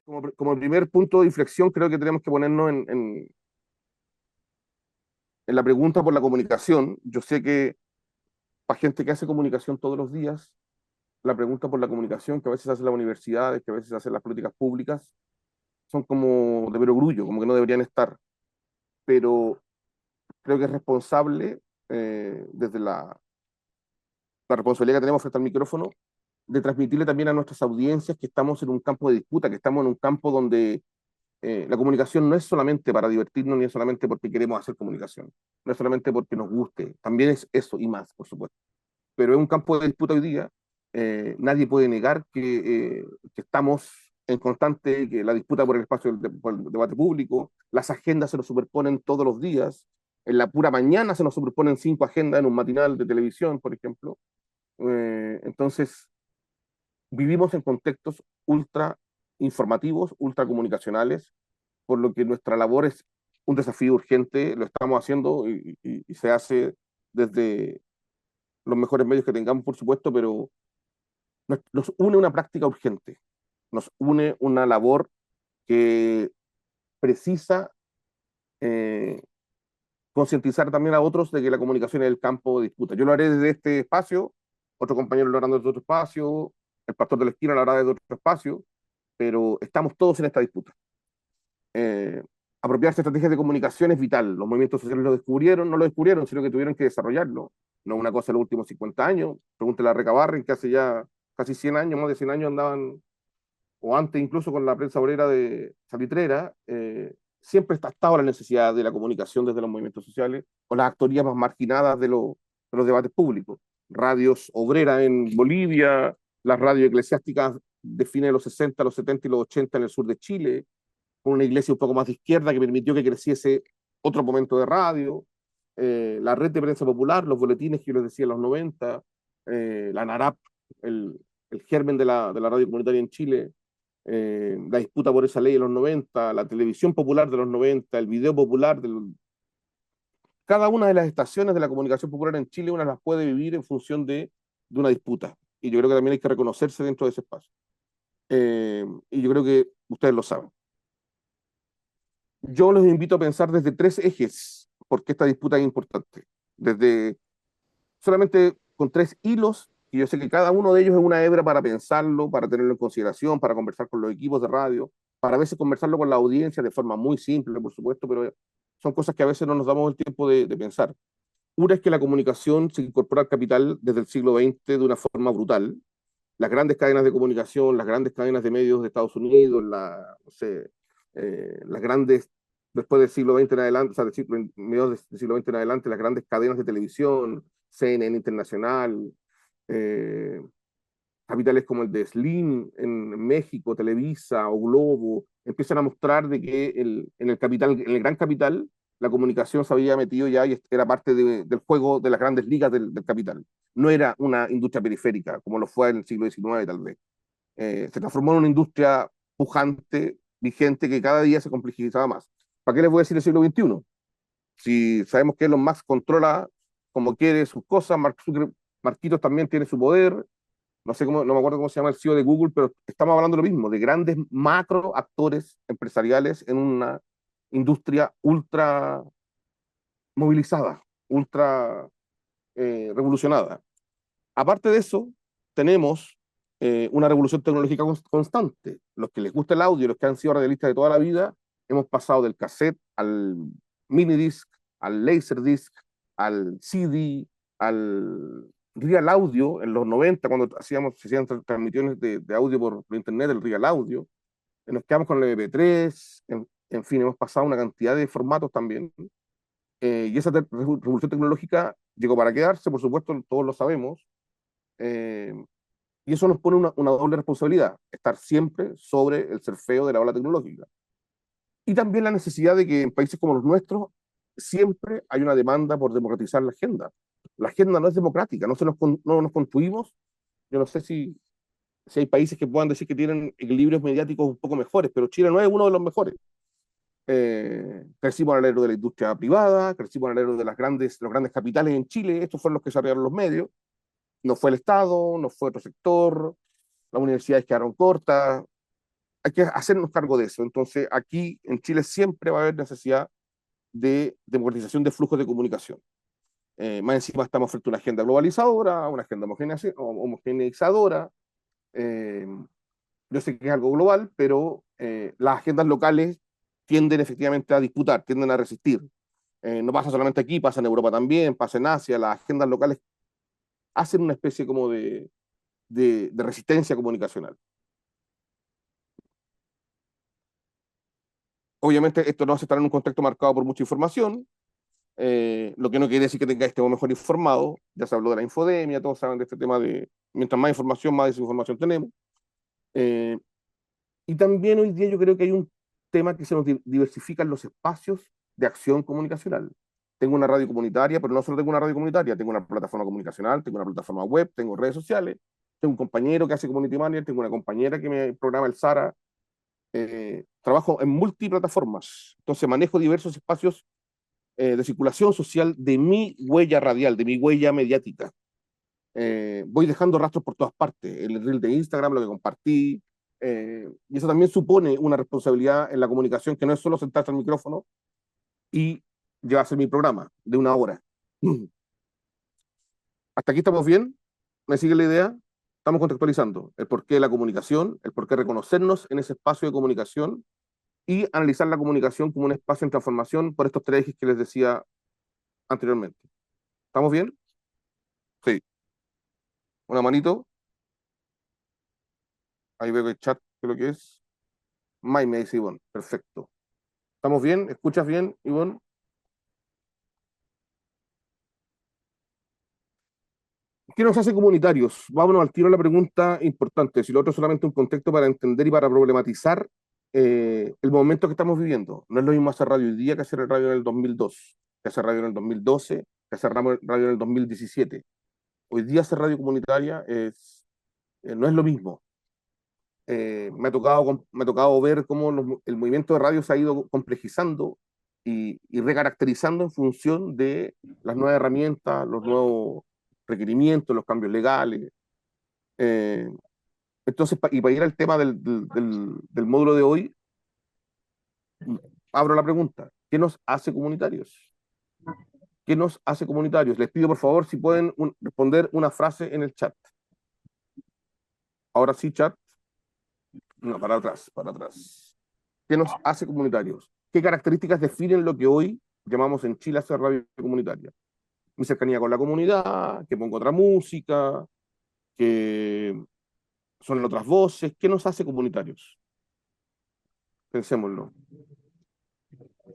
Como primer punto de inflexión, creo que tenemos que ponernos en la pregunta por la comunicación. Yo sé que para gente que hace comunicación todos los días, la pregunta por la comunicación que a veces hace las universidades, que a veces hacen las políticas públicas, son como de perogrullo, como que no deberían estar. Pero creo que es responsable, desde la responsabilidad que tenemos frente al micrófono, de transmitirle también a nuestras audiencias que estamos en un campo de disputa, que estamos en un campo donde la comunicación no es solamente para divertirnos, ni es solamente porque queremos hacer comunicación, no es solamente porque nos guste, también es eso y más, por supuesto. Pero es un campo de disputa hoy día. Nadie puede negar que estamos en constante, que la disputa por el espacio por el debate público, las agendas se nos superponen todos los días, en la pura mañana se nos superponen 5 agendas en un matinal de televisión, por ejemplo. Entonces, vivimos en contextos ultra informativos, ultra comunicacionales, por lo que nuestra labor es un desafío urgente, lo estamos haciendo y se hace desde los mejores medios que tengamos, por supuesto, pero nos une una práctica urgente, nos une una labor que precisa eh, concientizar también a otros de que la comunicación es el campo de disputa. Yo lo haré desde este espacio, otro compañero lo hará desde otro espacio, el pastor de la esquina lo hará desde otro espacio, pero estamos todos en esta disputa. Eh, Apropiarse de estrategias de comunicación es vital. Los movimientos sociales lo descubrieron, no lo descubrieron, sino que tuvieron que desarrollarlo. No es una cosa de los últimos 50 años. Pregúntele a Recabarren, que hace ya casi 100 años, más de 100 años andaban, o antes incluso con la prensa obrera de salitrera, siempre está estado la necesidad de la comunicación desde los movimientos sociales, o las actorías más marginadas de los debates públicos. Radios obreras en Bolivia, las radios eclesiásticas de fines de los 60, los 70 y los 80 en el sur de Chile, con una iglesia un poco más de izquierda que permitió que creciese otro momento de radio, la red de prensa popular, los boletines que yo les decía en los 90, la NARAP, el, el germen de la radio comunitaria en Chile, la disputa por esa ley en los 90, la televisión popular de los 90, el video popular. Cada una de las estaciones de la comunicación popular en Chile, una las puede vivir en función de una disputa. Y yo creo que también hay que reconocerse dentro de ese espacio. Y yo creo que ustedes lo saben. Yo los invito a pensar desde 3 ejes, porque esta disputa es importante. Desde solamente con 3 hilos, y yo sé que cada uno de ellos es una hebra para pensarlo, para tenerlo en consideración, para conversar con los equipos de radio, para a veces conversarlo con la audiencia de forma muy simple, por supuesto, pero son cosas que a veces no nos damos el tiempo de pensar. Una es que la comunicación se incorpora al capital desde el siglo XX de una forma brutal. Las grandes cadenas de comunicación, las grandes cadenas de medios de Estados Unidos, no sé, las grandes, después del siglo XX en adelante, o sea, mediados del siglo XX en adelante, las grandes cadenas de televisión, CNN Internacional, eh, capitales como el de Slim en México, Televisa o Globo, empiezan a mostrar de que en el capital, en el gran capital, la comunicación se había metido ya y era parte del juego de las grandes ligas del capital. No era una industria periférica, como lo fue en el siglo XIX tal vez. Se transformó en una industria pujante, vigente, que cada día se complejizaba más. ¿Para qué les voy a decir el siglo XXI? Si sabemos que Elon Musk controla como quiere sus cosas, Marquitos también tiene su poder, no sé cómo, no me acuerdo cómo se llama el CEO de Google, pero estamos hablando de lo mismo, de grandes macro actores empresariales en una industria ultra movilizada, ultra revolucionada. Aparte de eso, tenemos una revolución tecnológica constante. Los que les gusta el audio, los que han sido radialistas de toda la vida, hemos pasado del cassette al minidisc, al laserdisc, al CD, al real audio en los 90, cuando se hacían transmisiones de audio por internet, el real audio. Nos quedamos con el MP3, en fin, hemos pasado una cantidad de formatos también. Y esa revolución tecnológica llegó para quedarse, por supuesto, todos lo sabemos. eh, y eso nos pone una doble responsabilidad, estar siempre sobre el surfeo de la ola tecnológica. Y también la necesidad de que en países como los nuestros siempre hay una demanda por democratizar la agenda. La agenda no es democrática, no nos construimos. Yo no sé si hay países que puedan decir que tienen equilibrios mediáticos un poco mejores, pero Chile no es uno de los mejores. Crecimos al alero de la industria privada, crecimos al alero de los grandes capitales en Chile, estos fueron los que desarrollaron los medios, no fue el Estado, no fue otro sector, las universidades quedaron cortas, hay que hacernos cargo de eso. Entonces, aquí en Chile siempre va a haber necesidad de democratización de flujos de comunicación. Más encima estamos frente a una agenda globalizadora, una agenda homogeneizadora. Eh, yo sé que es algo global, pero las agendas locales tienden efectivamente a disputar, tienden a resistir. No pasa solamente aquí, pasa en Europa también, pasa en Asia. Las agendas locales hacen una especie como de resistencia comunicacional. Obviamente esto no hace estar en un contexto marcado por mucha información, lo que no quiere decir que estemos mejor informados. Ya se habló de la infodemia, todos saben de este tema de mientras más información, más desinformación tenemos. Eh, y también hoy día yo creo que hay un tema que se nos diversifican los espacios de acción comunicacional. Tengo una radio comunitaria, pero no solo tengo una radio comunitaria, tengo una plataforma comunicacional, tengo una plataforma web, tengo redes sociales, tengo un compañero que hace community manager, tengo una compañera que me programa el SARA, trabajo en multiplataformas, entonces manejo diversos espacios de circulación social de mi huella radial, de mi huella mediática. Voy dejando rastros por todas partes, el reel de Instagram, lo que compartí, y eso también supone una responsabilidad en la comunicación que no es solo sentarse al micrófono y llevarse mi programa de una hora. ¿Hasta aquí estamos bien? ¿Me sigue la idea? Estamos contextualizando el porqué de la comunicación, el porqué de reconocernos en ese espacio de comunicación y analizar la comunicación como un espacio en transformación por estos tres ejes que les decía anteriormente. ¿Estamos bien? Sí. Una manito. Ahí veo el chat, creo que es. May, me dice Ivonne. Perfecto. ¿Estamos bien? ¿Escuchas bien, Ivonne? ¿Qué nos hace comunitarios? Vámonos al tiro a la pregunta importante. Si lo otro es solamente un contexto para entender y para problematizar el momento que estamos viviendo. No es lo mismo hacer radio hoy día que hacer radio en el 2002, que hacer radio en el 2012, que hacer radio en el 2017. Hoy día hacer radio comunitaria no es lo mismo. Me ha tocado ver cómo el movimiento de radio se ha ido complejizando y recaracterizando en función de las nuevas herramientas, los nuevos requerimientos, los cambios legales. Eh, entonces, y para ir al tema del módulo de hoy, abro la pregunta, ¿qué nos hace comunitarios? ¿Qué nos hace comunitarios? Les pido por favor si pueden responder una frase en el chat. Ahora sí, chat. No, para atrás, para atrás. ¿Qué nos hace comunitarios? ¿Qué características definen lo que hoy llamamos en Chile hacer radio comunitaria? Mi cercanía con la comunidad, que pongo otra música, que son otras voces. ¿Qué nos hace comunitarios? Pensémoslo.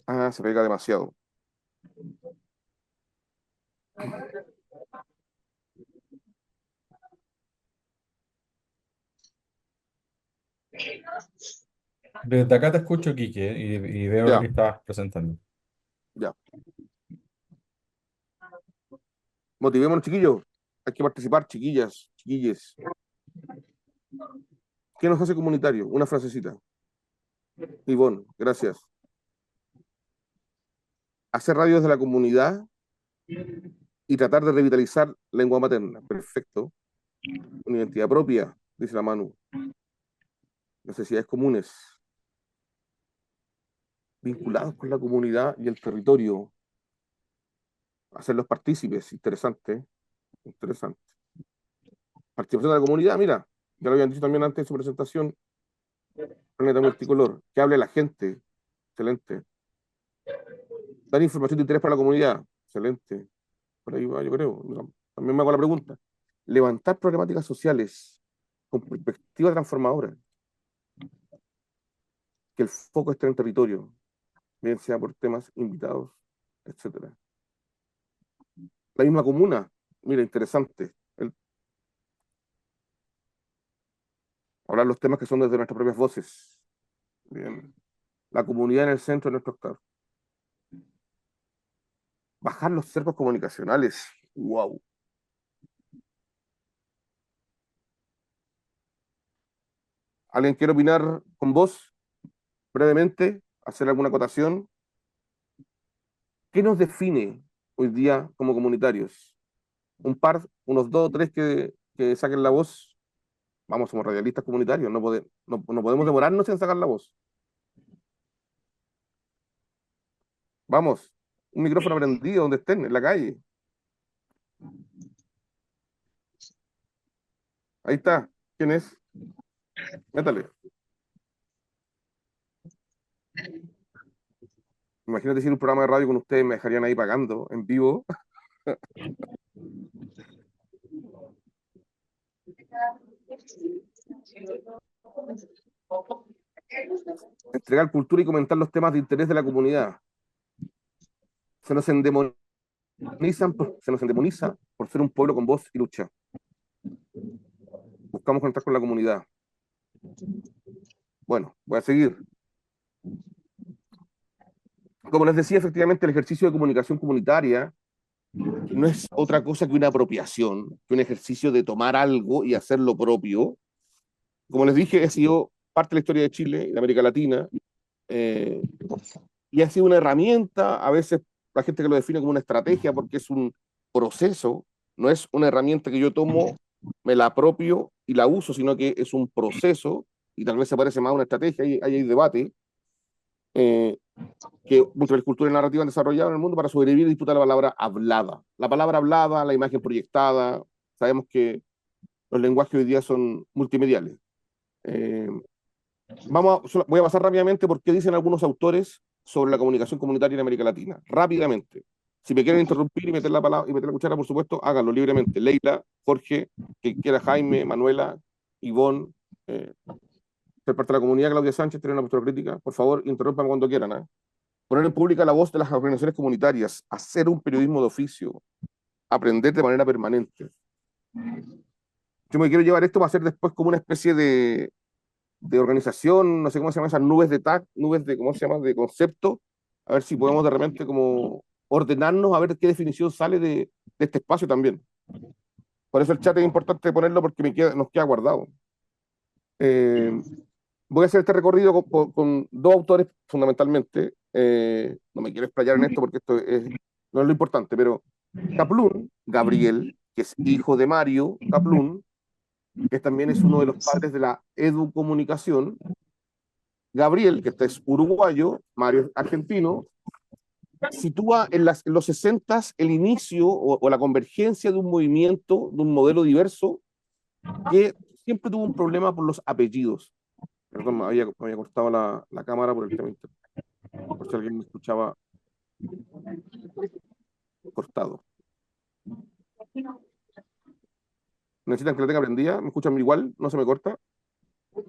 Ah, se pega demasiado. Desde acá te escucho, Quique, y veo lo Ya, que estabas presentando. ya. Motivémonos, chiquillos. Hay que participar, chiquillas, chiquilles. ¿Qué nos hace comunitario? Una frasecita. Ivonne, gracias. Hacer radio desde la comunidad y tratar de revitalizar la lengua materna. Perfecto. Una identidad propia, dice la Manu. Necesidades comunes, vinculados con la comunidad y el territorio, hacerlos partícipes, interesante, interesante. Participación de la comunidad, mira, ya lo habían dicho también antes de su presentación, Planeta Multicolor, que hable la gente, excelente. Dar información de interés para la comunidad, excelente. Por ahí va, yo creo. También me hago la pregunta. Levantar problemáticas sociales con perspectiva transformadora, que el foco esté en el territorio, bien sea por temas invitados, etcétera. La misma comuna, mira, interesante. Hablar los temas que son desde nuestras propias voces. Bien. La comunidad en el centro de nuestro actor. Bajar los cercos comunicacionales. Wow. ¿Alguien quiere opinar con vos brevemente? ¿Hacer alguna acotación? ¿Qué nos define hoy día como comunitarios? Un par, unos dos o tres que saquen la voz. Vamos, somos radialistas comunitarios, no podemos demorarnos en sacar la voz. Vamos, un micrófono prendido donde estén, en la calle. Ahí está. ¿Quién es? Métale. Imagínate si en un programa de radio con ustedes me dejarían ahí pagando en vivo. Entregar cultura y comentar los temas de interés de la comunidad. Se nos endemoniza se nos endemoniza por ser un pueblo con voz y lucha. Buscamos conectar con la comunidad. Bueno, voy a seguir. Como les decía, efectivamente, el ejercicio de comunicación comunitaria no es otra cosa que una apropiación, que un ejercicio de tomar algo y hacerlo propio. Como les dije, he sido parte de la historia de Chile y de América Latina, eh, y ha sido una herramienta, a veces la gente que lo define como una estrategia, porque es un proceso, no es una herramienta que yo tomo, me la apropio y la uso, sino que es un proceso, y tal vez se parece más a una estrategia, ahí hay debate, eh, que muchas culturas y narrativas han desarrollado en el mundo para sobrevivir y disputar la palabra hablada. La palabra hablada, la imagen proyectada, sabemos que los lenguajes hoy día son multimediales. Eh, voy a pasar rápidamente por qué dicen algunos autores sobre la comunicación comunitaria en América Latina. Rápidamente. Si me quieren interrumpir y meter la palabra y meter la cuchara, por supuesto, háganlo libremente. Leila, Jorge, que quiera Jaime, Manuela, Ivonne, ser parte de la comunidad, Claudia Sánchez, tener una postura crítica, por favor, interrumpan cuando quieran. Poner en pública la voz de las organizaciones comunitarias, hacer un periodismo de oficio, aprender de manera permanente. Yo me quiero llevar esto para hacer después como una especie de organización, no sé cómo se llaman esas nubes de tag, nubes de, ¿cómo se llama?, de concepto, a ver si podemos de repente como ordenarnos a ver qué definición sale de este espacio también. Por eso el chat es importante ponerlo porque nos queda guardado. Eh, Voy a hacer este recorrido con dos autores fundamentalmente. No me quiero explayar en esto porque no es lo importante, pero Kaplun, Gabriel, que es hijo de Mario Kaplun, que también es uno de los padres de la educomunicación. Gabriel, que este es uruguayo, Mario es argentino, sitúa en los 60 el inicio o la convergencia de un movimiento, de un modelo diverso, que siempre tuvo un problema por los apellidos. Perdón, me había cortado la cámara por el tema interno, por si alguien me escuchaba cortado. ¿Necesitan que la tenga prendida? ¿Me escuchan igual? ¿No se me corta? Yo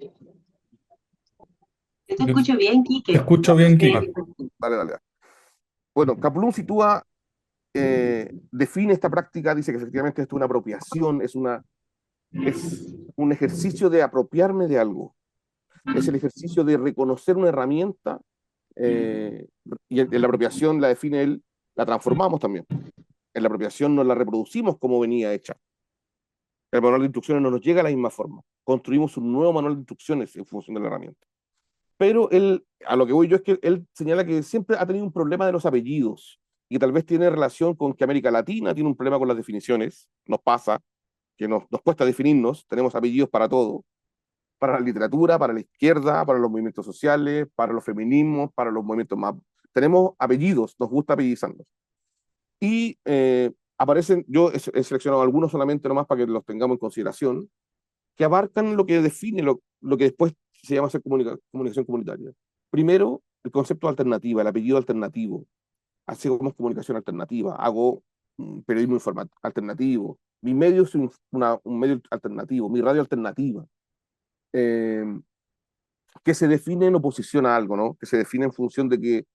te escucho bien, Te Quique. escucho bien, Ah, Kike. dale, dale. Bueno, Kaplun define esta práctica, dice que efectivamente esto es una apropiación, es un ejercicio de apropiarme de algo, es el ejercicio de reconocer una herramienta, eh, y en la apropiación la define él, la transformamos también. En la apropiación no la reproducimos como venía hecha. El manual de instrucciones no nos llega a la misma forma. Construimos un nuevo manual de instrucciones en función de la herramienta. Pero a lo que voy yo es que él señala que siempre ha tenido un problema de los apellidos y que tal vez tiene relación con que América Latina tiene un problema con las definiciones. Nos pasa que nos cuesta definirnos, tenemos apellidos para todo, para la literatura, para la izquierda, para los movimientos sociales, para los feminismos, para los movimientos más. Tenemos apellidos, nos gusta apellizarnos. Y aparecen, yo he seleccionado algunos solamente nomás para que los tengamos en consideración, que abarcan lo que define lo que después se llama comunicación comunitaria. Primero, el concepto de alternativa, el apellido alternativo. Así como es comunicación alternativa. Hago un periodismo alternativo. Mi medio es un medio alternativo, mi radio alternativa. Eh, que se define en oposición a algo, ¿no? Que se define en función de que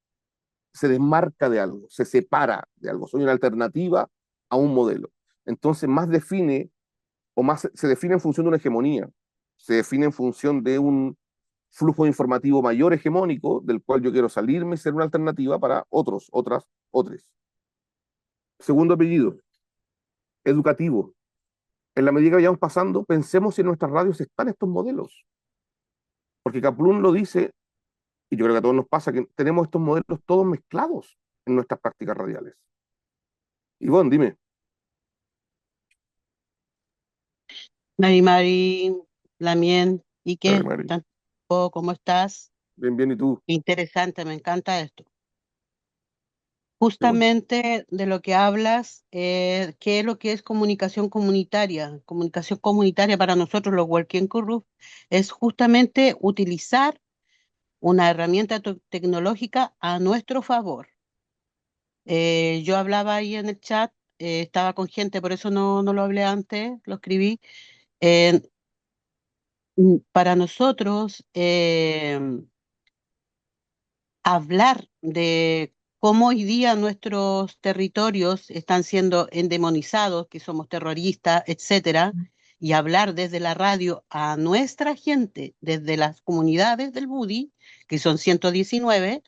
se desmarca de algo, se separa de algo. Soy una alternativa a un modelo. Entonces, más define o más se define en función de una hegemonía, se define en función de un flujo informativo mayor hegemónico del cual yo quiero salirme y ser una alternativa para otros. Segundo apellido, educativo. En la medida que vayamos pasando, pensemos si en nuestras radios están estos modelos. Porque Kaplun lo dice, y yo creo que a todos nos pasa, que tenemos estos modelos todos mezclados en nuestras prácticas radiales. Ivonne, dime. Mari Mari, Lamien, ¿y Dale, qué? Mari. ¿Cómo estás? Bien, bien, ¿y tú? Interesante, me encanta esto. Qué bueno. Justamente de lo que hablas, ¿qué es lo que es comunicación comunitaria? Comunicación comunitaria para nosotros, los Working Group, es justamente utilizar una herramienta tecnológica a nuestro favor. Yo hablaba ahí en el chat, estaba con gente, por eso no lo hablé antes, lo escribí. eh, para nosotros, hablar de cómo hoy día nuestros territorios están siendo endemonizados, que somos terroristas, etcétera, y hablar desde la radio a nuestra gente, desde las comunidades del Budi, que son 119,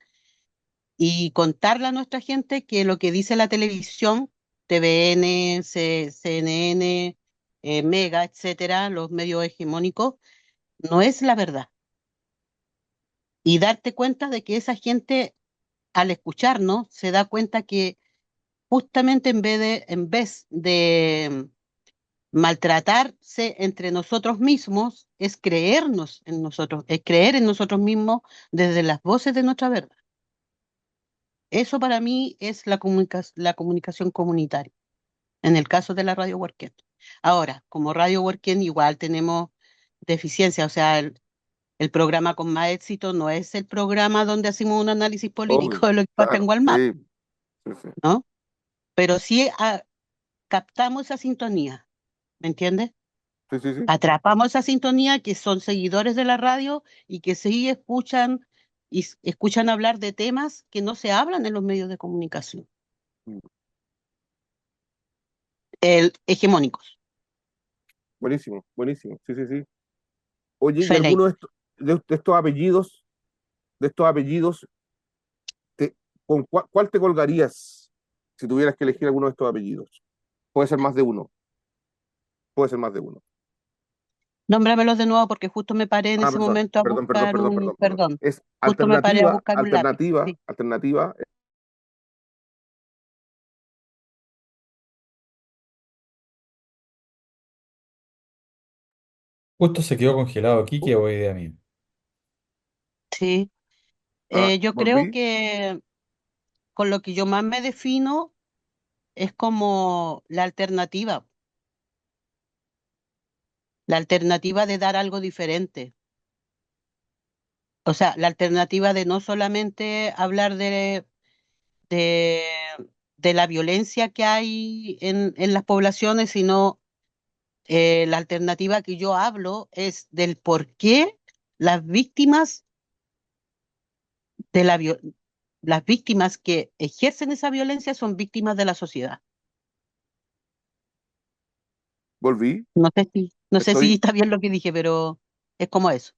y contarle a nuestra gente que lo que dice la televisión, TVN, CNN, Mega, etcétera, los medios hegemónicos, no es la verdad. Y darte cuenta de que esa gente, al escucharnos, se da cuenta que justamente en vez de maltratarse entre nosotros mismos, es creernos en nosotros, es creer en nosotros mismos desde las voces de nuestra verdad. Eso para mí es la comunicación comunitaria, en el caso de la Radio Huarquén. Ahora, como Radio Huarquén igual tenemos deficiencia, o sea, el programa con más éxito no es el programa donde hacemos un análisis político Obvio, de lo que pasa en claro, Walmart, sí, sí, sí, ¿no? Pero sí captamos esa sintonía, ¿me entiendes? sí, sí, sí. Atrapamos esa sintonía que son seguidores de la radio y que sí escuchan escuchan hablar de temas que no se hablan en los medios de comunicación, hegemónicos. Buenísimo, buenísimo, sí, sí, sí. Oye, ¿y Felein. alguno de estos apellidos, con cuál te colgarías si tuvieras que elegir alguno de estos apellidos? Puede ser más de uno, puede ser más de uno. Nómbramelos de nuevo porque justo me paré en Ah, ese perdón, momento a perdón, perdón, buscar perdón, un, perdón, perdón. perdón, Es justo me paré a alternativa, buscar un lápiz. alternativa, Sí, alternativa. Justo se quedó congelado Quique, o idea mía. sí. Yo creo Volví. que con lo que yo más me defino es como la alternativa de dar algo diferente. O sea, la alternativa de no solamente hablar de, de la violencia que hay en las poblaciones, sino la alternativa que yo hablo es del por qué las víctimas de las víctimas que ejercen esa violencia son víctimas de la sociedad. Volví. No sé si Estoy. está bien lo que dije, pero es como eso.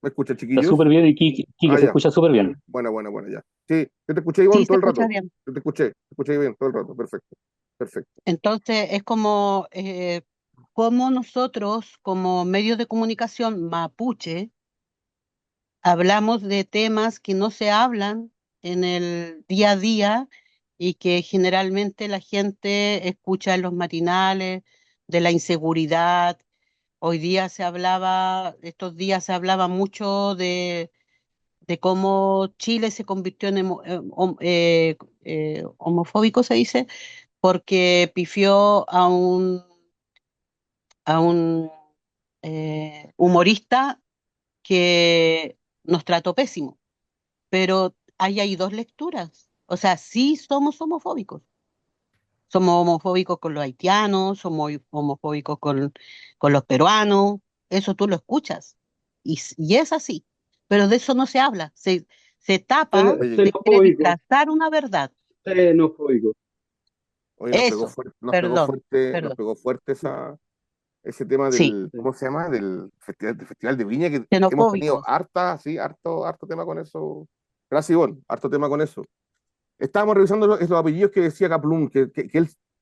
¿Me escuchan, Está súper chiquillos? bien y Quique Ah, se ya. escucha súper bien. Buena, buena, buena, ya. Sí, yo te escuché, Iván, Sí, todo se el escucha rato. bien. Yo te escuché bien todo el rato. Perfecto, perfecto. Entonces, es como, como nosotros, como medios de comunicación mapuche, hablamos de temas que no se hablan en el día a día y que generalmente la gente escucha en los matinales, de la inseguridad. Hoy día estos días se hablaba mucho de cómo Chile se convirtió en homofóbico, se dice, porque pifió a un humorista que nos trató pésimo. Pero hay dos lecturas. O sea, sí somos homofóbicos. Somos homofóbicos con los haitianos, somos homofóbicos con los peruanos. Eso tú lo escuchas. Y es así. Pero de eso no se habla. Se tapa, Oye, se quiere Xenofóbico, disfrazar una verdad. xenofóbico. oye, Eso, perdón, nos perdón. pegó fuerte ese tema Sí, del, ¿cómo se llama? Del Festival de Viña, que hemos tenido xenofóbicos. harto tema con eso. Gracias, Ivonne, harto tema con eso. Estábamos revisando los apellidos que decía Kaplun, que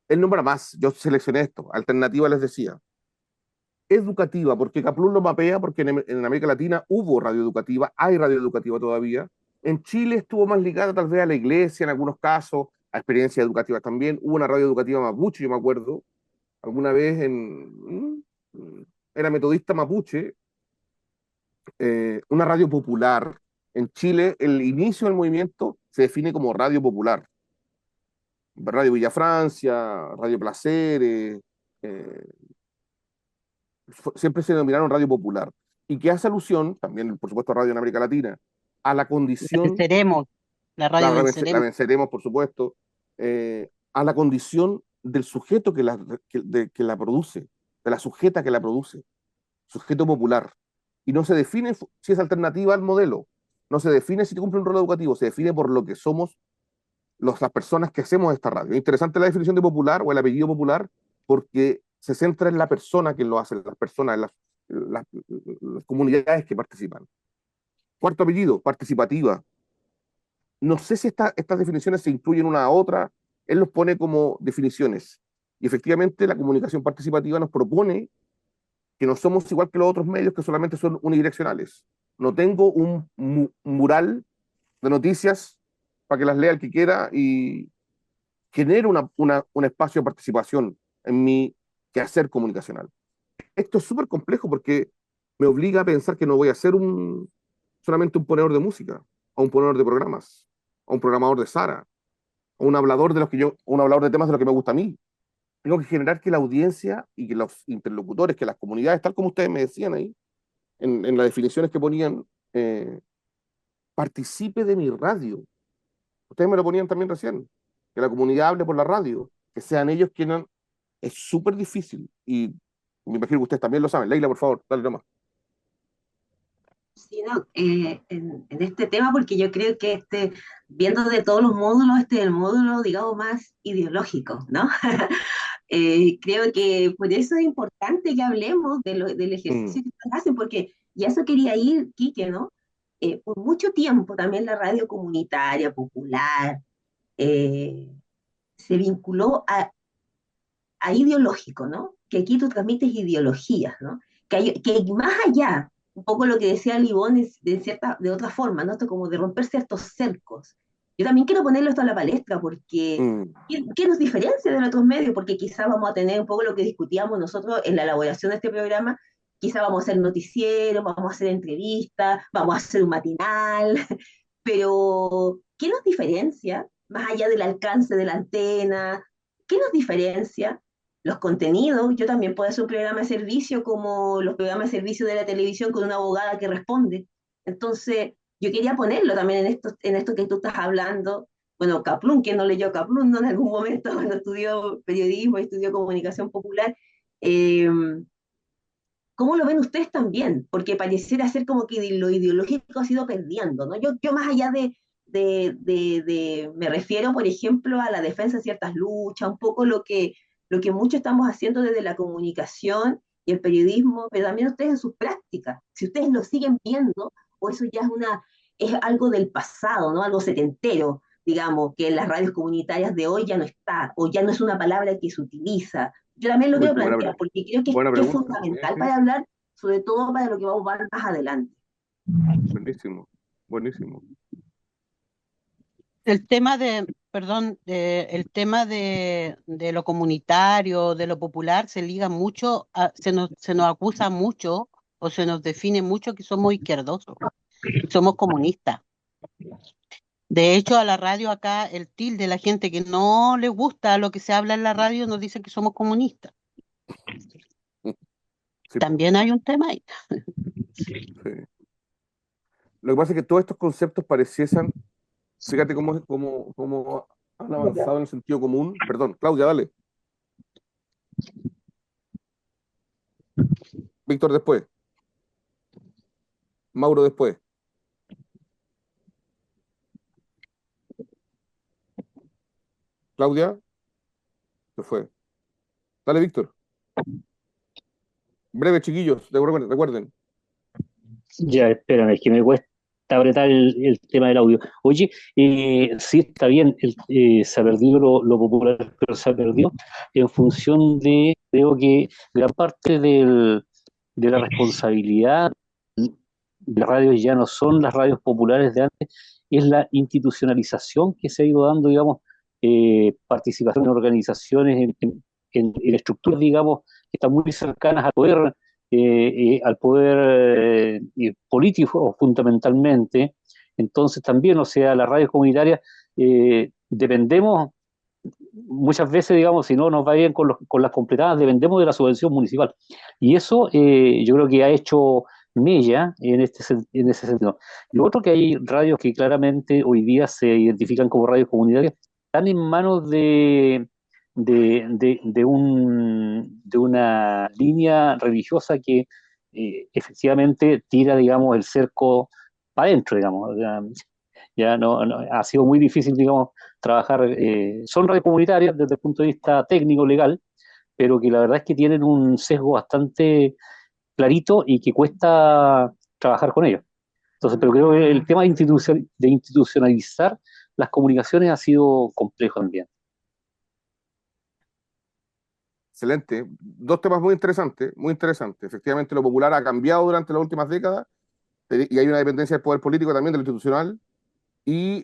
él nombra más. Yo seleccioné esto. Alternativa les decía. Educativa, porque Kaplun lo mapea, porque en América Latina hubo radio educativa, hay radio educativa todavía. En Chile estuvo más ligada tal vez a la iglesia en algunos casos, a experiencias educativas también. Hubo una radio educativa mapuche, yo me acuerdo. Alguna vez era metodista mapuche, una radio popular. En Chile, el inicio del movimiento se define como radio popular. Radio Villa Francia, Radio Placeres, eh, siempre se denominaron radio popular. Y que hace alusión, también por supuesto Radio en América Latina, a la condición, Venceremos, la radio la venceremos. venceremos por supuesto, a la condición del sujeto que la produce, de la sujeta que la produce, sujeto popular. Y no se define si es alternativa al modelo, no se define si cumple un rol educativo, se define por lo que somos las personas que hacemos esta radio. Es interesante la definición de popular o el apellido popular porque se centra en la persona que lo hace, las personas, las comunidades que participan. Cuarto apellido, participativa. No sé si estas definiciones se incluyen una a otra, él los pone como definiciones. Y efectivamente la comunicación participativa nos propone que no somos igual que los otros medios que solamente son unidireccionales. No tengo un mural de noticias para que las lea el que quiera y genere un espacio de participación en mi quehacer comunicacional. Esto es súper complejo porque me obliga a pensar que no voy a ser solamente un ponedor de música, o un ponedor de programas, o un programador de Sara, o un hablador un hablador de temas de lo que me gusta a mí. Tengo que generar que la audiencia y que los interlocutores, que las comunidades, tal como ustedes me decían ahí, en las definiciones que ponían, participe de mi radio. Ustedes me lo ponían también recién, que la comunidad hable por la radio, que sean ellos quienes... Es súper difícil y me imagino que ustedes también lo saben. Leila, por favor, dale nomás. Sí, no, en este tema, porque yo creo que viendo de todos los módulos, este es el módulo, digamos, más ideológico, ¿no? Creo que por eso es importante que hablemos del Mm, ejercicio que ustedes hacen, porque y a eso quería ir, Quique, ¿no? Por mucho tiempo también la radio comunitaria, popular, eh, se vinculó a ideológico, ¿no? Que aquí tú transmites ideologías, ¿no? Que más allá, un poco lo que decía Libón de otra forma, ¿no? Esto como de romper ciertos cercos. Yo también quiero ponerlo esto a la palestra porque mm, ¿qué nos diferencia de los otros medios? Porque quizás vamos a tener un poco lo que discutíamos nosotros en la elaboración de este programa, quizás vamos a hacer noticiero, vamos a hacer entrevistas, vamos a hacer un matinal, pero ¿qué nos diferencia? Más allá del alcance de la antena, ¿qué nos diferencia? Los contenidos, yo también puedo hacer un programa de servicio como los programas de servicio de la televisión con una abogada que responde. Entonces, yo quería ponerlo también en esto que tú estás hablando. Bueno, Kaplun, ¿quién no leyó Kaplun, ¿no? En algún momento cuando estudió periodismo, estudió comunicación popular. Eh, ¿Cómo lo ven ustedes también? Porque pareciera ser como que lo ideológico ha sido perdiendo, ¿no? Yo más allá me refiero, por ejemplo, a la defensa de ciertas luchas, un poco lo que muchos estamos haciendo desde la comunicación y el periodismo, pero también ustedes en sus prácticas, si ustedes lo siguen viendo, o eso ya es algo del pasado, ¿no? Algo setentero, digamos, que en las radios comunitarias de hoy ya no está, o ya no es una palabra que se utiliza. Yo también lo uy, quiero qué plantear, porque creo buena que es pregunta. Sí, fundamental sí. para hablar, sobre todo para lo que vamos a ver más adelante. Buenísimo, buenísimo. El tema perdón, el tema de lo comunitario, de lo popular, se liga mucho, se nos acusa mucho o se nos define mucho que somos izquierdosos, somos comunistas. De hecho, a la radio acá, el tilde, la gente que no le gusta lo que se habla en la radio, nos dice que somos comunistas. Sí, También hay un tema ahí. sí. Lo que pasa es que todos estos conceptos pareciesen, fíjate cómo han avanzado en el sentido común. Perdón, Claudia, dale. Víctor después, Mauro después. Claudia, se fue. Dale, Víctor. Breve, chiquillos, recuerden. Ya, espérame, es que me cuesta apretar el tema del audio. Oye, sí, está bien, se ha perdido lo popular, pero se ha perdido en función de, creo que gran parte de la responsabilidad de las radios ya no son las radios populares de antes, es la institucionalización que se ha ido dando, digamos, participación en organizaciones, en estructuras, digamos, que están muy cercanas al poder político fundamentalmente. Entonces también, o sea, las radios comunitarias dependemos muchas veces, digamos, si no nos va bien con las completadas, dependemos de la subvención municipal. Y eso yo creo que ha hecho mella en ese sentido. Lo otro, que hay radios que claramente hoy día se identifican como radios comunitarias, están en manos de una línea religiosa que efectivamente tira, digamos, el cerco para adentro, digamos. Ya ha sido muy difícil, digamos, trabajar. Son redes comunitarias desde el punto de vista técnico, legal, pero que la verdad es que tienen un sesgo bastante clarito y que cuesta trabajar con ellos. Entonces, pero creo que el tema de institucionalizar las comunicaciones ha sido complejo también. Excelente. Dos temas muy interesantes, muy interesantes. Efectivamente, lo popular ha cambiado durante las últimas décadas y hay una dependencia del poder político también, de lo institucional. Y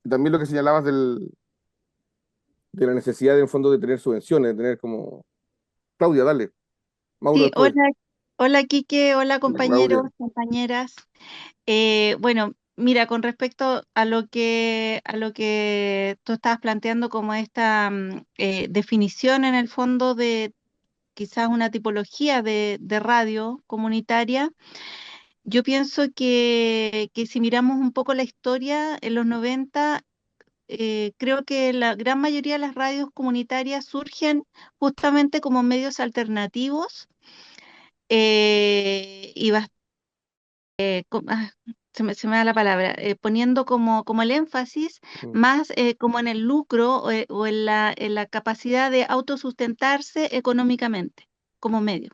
también lo que señalabas de la necesidad, en el fondo, de tener subvenciones, de tener como... Claudia, dale. Mauro Sí, después. hola, hola Quique, hola Hola, compañeros, Claudia. compañeras. Bueno, mira, con respecto a lo que tú estabas planteando como esta definición en el fondo de quizás una tipología de radio comunitaria, yo pienso que si miramos un poco la historia, en los 90, creo que la gran mayoría de las radios comunitarias surgen justamente como medios alternativos y se me da la palabra, poniendo como el énfasis Mm. más como en el lucro o en la capacidad de autosustentarse económicamente como medio.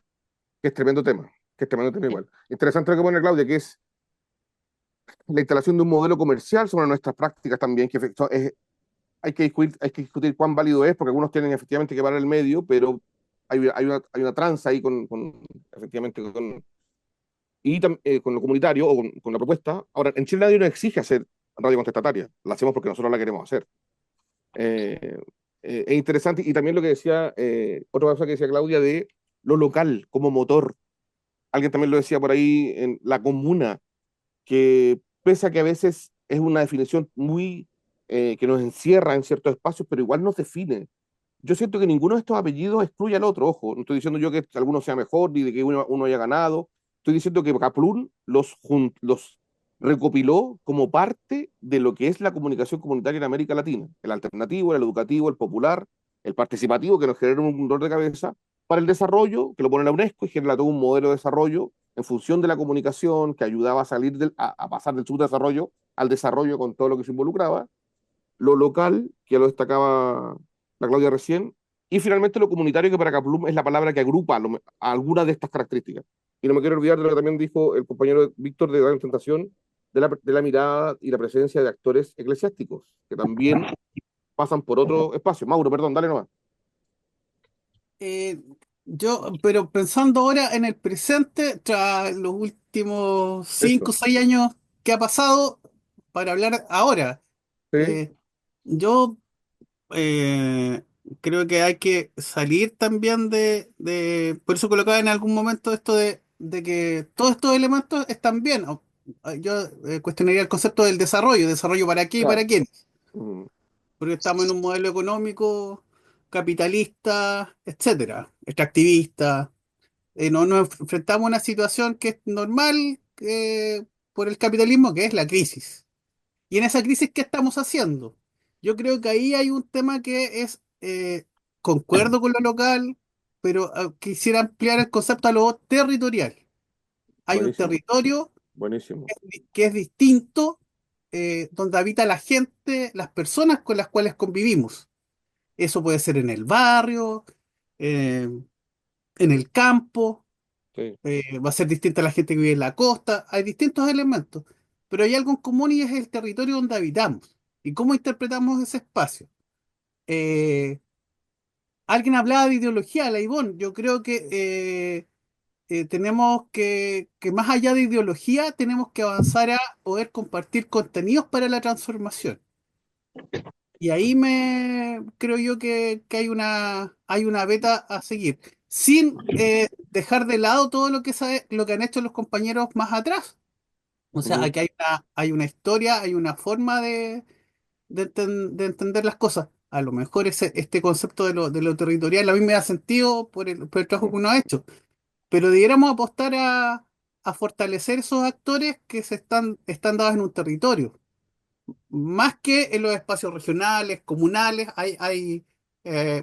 Que es tremendo tema. Que es tremendo tema igual. Interesante lo que pone Claudia, que es la instalación de un modelo comercial sobre nuestras prácticas también, que hay que discutir cuán válido es, porque algunos tienen efectivamente que parar el medio, pero hay una tranza ahí efectivamente, con lo comunitario o con la propuesta. Ahora, en Chile nadie nos exige hacer radio contestataria, la hacemos porque nosotros la queremos hacer. Eh, es interesante, y también lo que decía, otra cosa que decía Claudia, de lo local como motor. Alguien también lo decía por ahí, en la comuna, que pese a que a veces es una definición muy que nos encierra en ciertos espacios, pero igual nos define. Yo siento que ninguno de estos apellidos excluye al otro, ojo, no estoy diciendo yo que alguno sea mejor ni de que uno haya ganado, estoy diciendo que Kaplun los recopiló como parte de lo que es la comunicación comunitaria en América Latina, el alternativo, el educativo, el popular, el participativo, que nos genera un dolor de cabeza, para el desarrollo, que lo pone la UNESCO y genera todo un modelo de desarrollo en función de la comunicación que ayudaba a salir a pasar del subdesarrollo al desarrollo con todo lo que se involucraba, lo local, que ya lo destacaba la Claudia recién, y finalmente lo comunitario, que para Kaplum es la palabra que agrupa a algunas de estas características. Y no me quiero olvidar de lo que también dijo el compañero Víctor de Radio Tentación, de la mirada y la presencia de actores eclesiásticos, que también pasan por otro espacio. Mauro, perdón, dale nomás. Eh, pero pensando ahora en el presente, tras los últimos Eso. 5 o 6 años que ha pasado, para hablar ahora, Sí, eh, yo eh, creo que hay que salir también por eso colocaba en algún momento esto de que todos estos elementos están bien. Yo cuestionaría el concepto del desarrollo para qué y para claro. quién, Mm, porque estamos en un modelo económico capitalista, etcétera, extractivista. No nos enfrentamos a una situación que es normal por el capitalismo, que es la crisis. Y en esa crisis, ¿qué estamos haciendo? Yo creo que ahí hay un tema que es, concuerdo con lo local, pero quisiera ampliar el concepto a lo territorial. Hay un buenísimo, territorio buenísimo. que es distinto, donde habita la gente, las personas con las cuales convivimos. Eso puede ser en el barrio, eh, en el campo, Sí. va a ser distinta a la gente que vive en la costa, hay distintos elementos, pero hay algo en común y es el territorio donde habitamos y cómo interpretamos ese espacio. Eh, Alguien hablaba de ideología, la Ivonne, yo creo que tenemos que más allá de ideología, tenemos que avanzar a poder compartir contenidos para la transformación. Y ahí creo yo que hay una beta a seguir, sin dejar de lado todo lo que han hecho los compañeros más atrás. O sea, Ujú, aquí hay una historia, hay una forma de entender las cosas. A lo mejor este concepto de lo territorial a mí me da sentido por el trabajo que uno ha hecho, pero debiéramos apostar a fortalecer esos actores que están dados en un territorio, más que en los espacios regionales, comunales.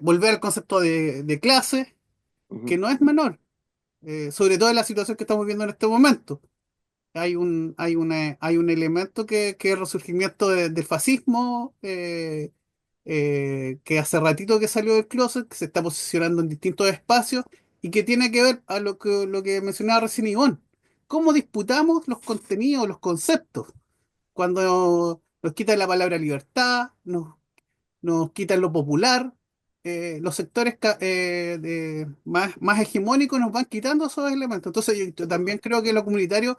Volver al concepto de clase, que ujú. no es menor, sobre todo en la situación que estamos viendo en este momento. Hay un elemento que es el resurgimiento del fascismo, que hace ratito que salió del closet, que se está posicionando en distintos espacios y que tiene que ver a lo que mencionaba recién Ivonne. ¿Cómo disputamos los contenidos, los conceptos? Cuando nos quitan la palabra libertad, nos quitan lo popular, los sectores más hegemónicos nos van quitando esos elementos. Entonces, yo también creo que lo comunitario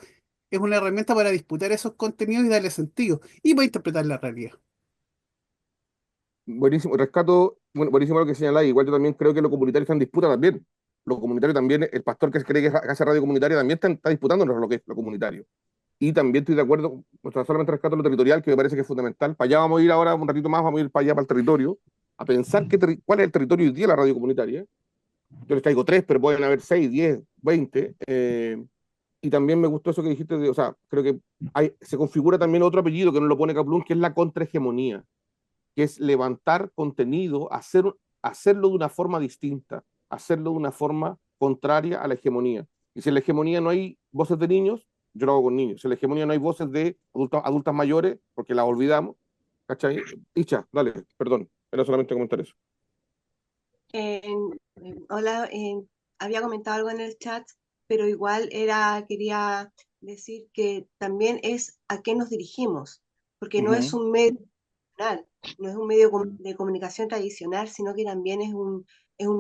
es una herramienta para disputar esos contenidos y darle sentido y para interpretar la realidad. Buenísimo, rescato, bueno, buenísimo lo que señaláis. Igual yo también creo que lo comunitario está en disputa también. Lo comunitario también, el pastor que cree que hace radio comunitaria también está disputando lo que es lo comunitario. Y también estoy de acuerdo, o sea, solamente rescato lo territorial, que me parece que es fundamental. Para allá vamos a ir ahora un ratito más, vamos a ir para allá, para el territorio, a pensar cuál es el territorio hoy día de la radio comunitaria. Yo les traigo tres, pero pueden haber 6, 10, 20. Y también me gustó eso que dijiste, o sea, creo que se configura también otro apellido que no lo pone Kaplun, que es la contrahegemonía, que es levantar contenido, hacerlo de una forma distinta, hacerlo de una forma contraria a la hegemonía. Y si en la hegemonía no hay voces de niños, yo lo hago con niños. Si en la hegemonía no hay voces de adultas mayores, porque las olvidamos, ¿cachai? Icha, dale, perdón, era solamente comentar eso. Hola, había comentado algo en el chat, pero igual quería decir que también es a qué nos dirigimos, porque no es Ujú. un medio tradicional, no es un medio de comunicación tradicional, sino que también es un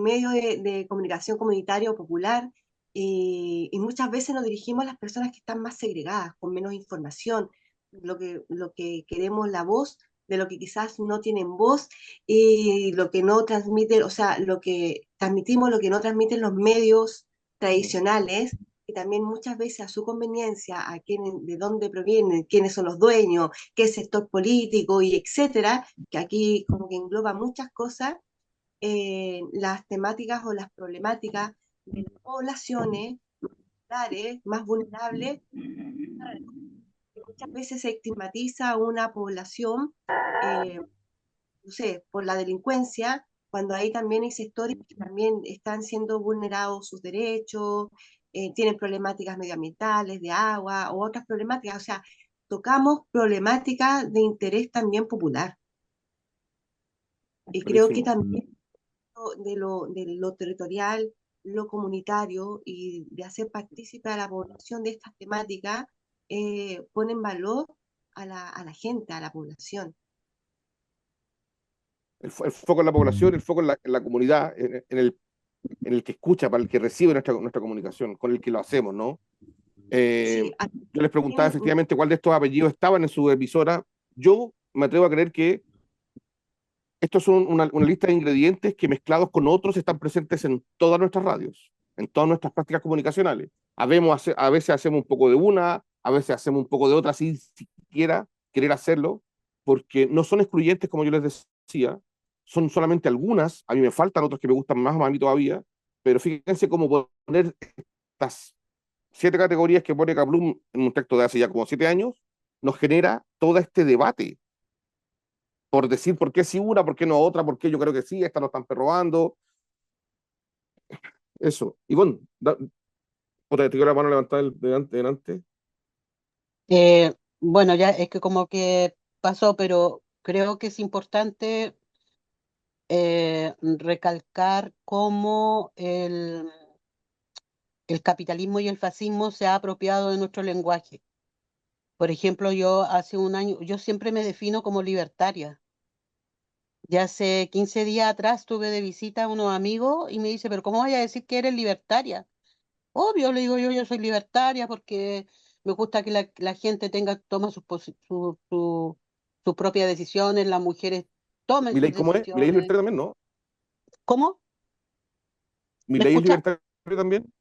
medio de comunicación comunitario popular, y muchas veces nos dirigimos a las personas que están más segregadas, con menos información, lo que queremos la voz de lo que quizás no tienen voz y lo que no transmiten, o sea, lo que transmitimos, lo que no transmiten los medios tradicionales, y también muchas veces a su conveniencia, de dónde provienen, quiénes son los dueños, qué sector político y etcétera, que aquí como que engloba muchas cosas, las temáticas o las problemáticas de las poblaciones más vulnerables, muchas veces se estigmatiza a una población, eh, no sé, por la delincuencia, cuando hay también hay sectores que también están siendo vulnerados sus derechos, tienen problemáticas medioambientales, de agua o otras problemáticas. O sea, tocamos problemáticas de interés también popular. Y creo que Buenísimo. también de lo territorial, lo comunitario y de hacer partícipe a la población de estas temáticas, pone en valor a la gente, a la población. El foco en la población, el foco en la comunidad, en el que escucha, para el que recibe nuestra comunicación, con el que lo hacemos, ¿no? Eh, Sí, yo les preguntaba efectivamente cuál de estos apellidos estaban en su emisora. Yo me atrevo a creer que estos son una lista de ingredientes que mezclados con otros están presentes en todas nuestras radios, en todas nuestras prácticas comunicacionales. A veces hacemos un poco de una, a veces hacemos un poco de otra, sin siquiera querer hacerlo, porque no son excluyentes, como yo les decía, son solamente algunas. A mí me faltan otras que me gustan más a mí todavía, pero fíjense cómo poner estas 7 categorías que pone Kaplum en un texto de hace ya como 7 años, nos genera todo este debate por decir por qué sí una, por qué no otra, por qué yo creo que sí, esta no están perrobando. Eso. Y bueno, otra, te quiero la mano levantada delante. Bueno, ya es que como que pasó, pero creo que es importante recalcar cómo el capitalismo y el fascismo se ha apropiado de nuestro lenguaje. Por ejemplo, yo hace un año, yo siempre me defino como libertaria. Ya hace 15 días atrás tuve de visita a unos amigos y me dice, pero ¿cómo vaya a decir que eres libertaria? Obvio, le digo yo soy libertaria porque me gusta que toma sus propia decisiones, las mujeres tomen sus ¿Milei cómo es? ¿Milei es decisiones. libertario también, no? ¿Cómo? ¿Me ¿Milei es escucha? libertario también?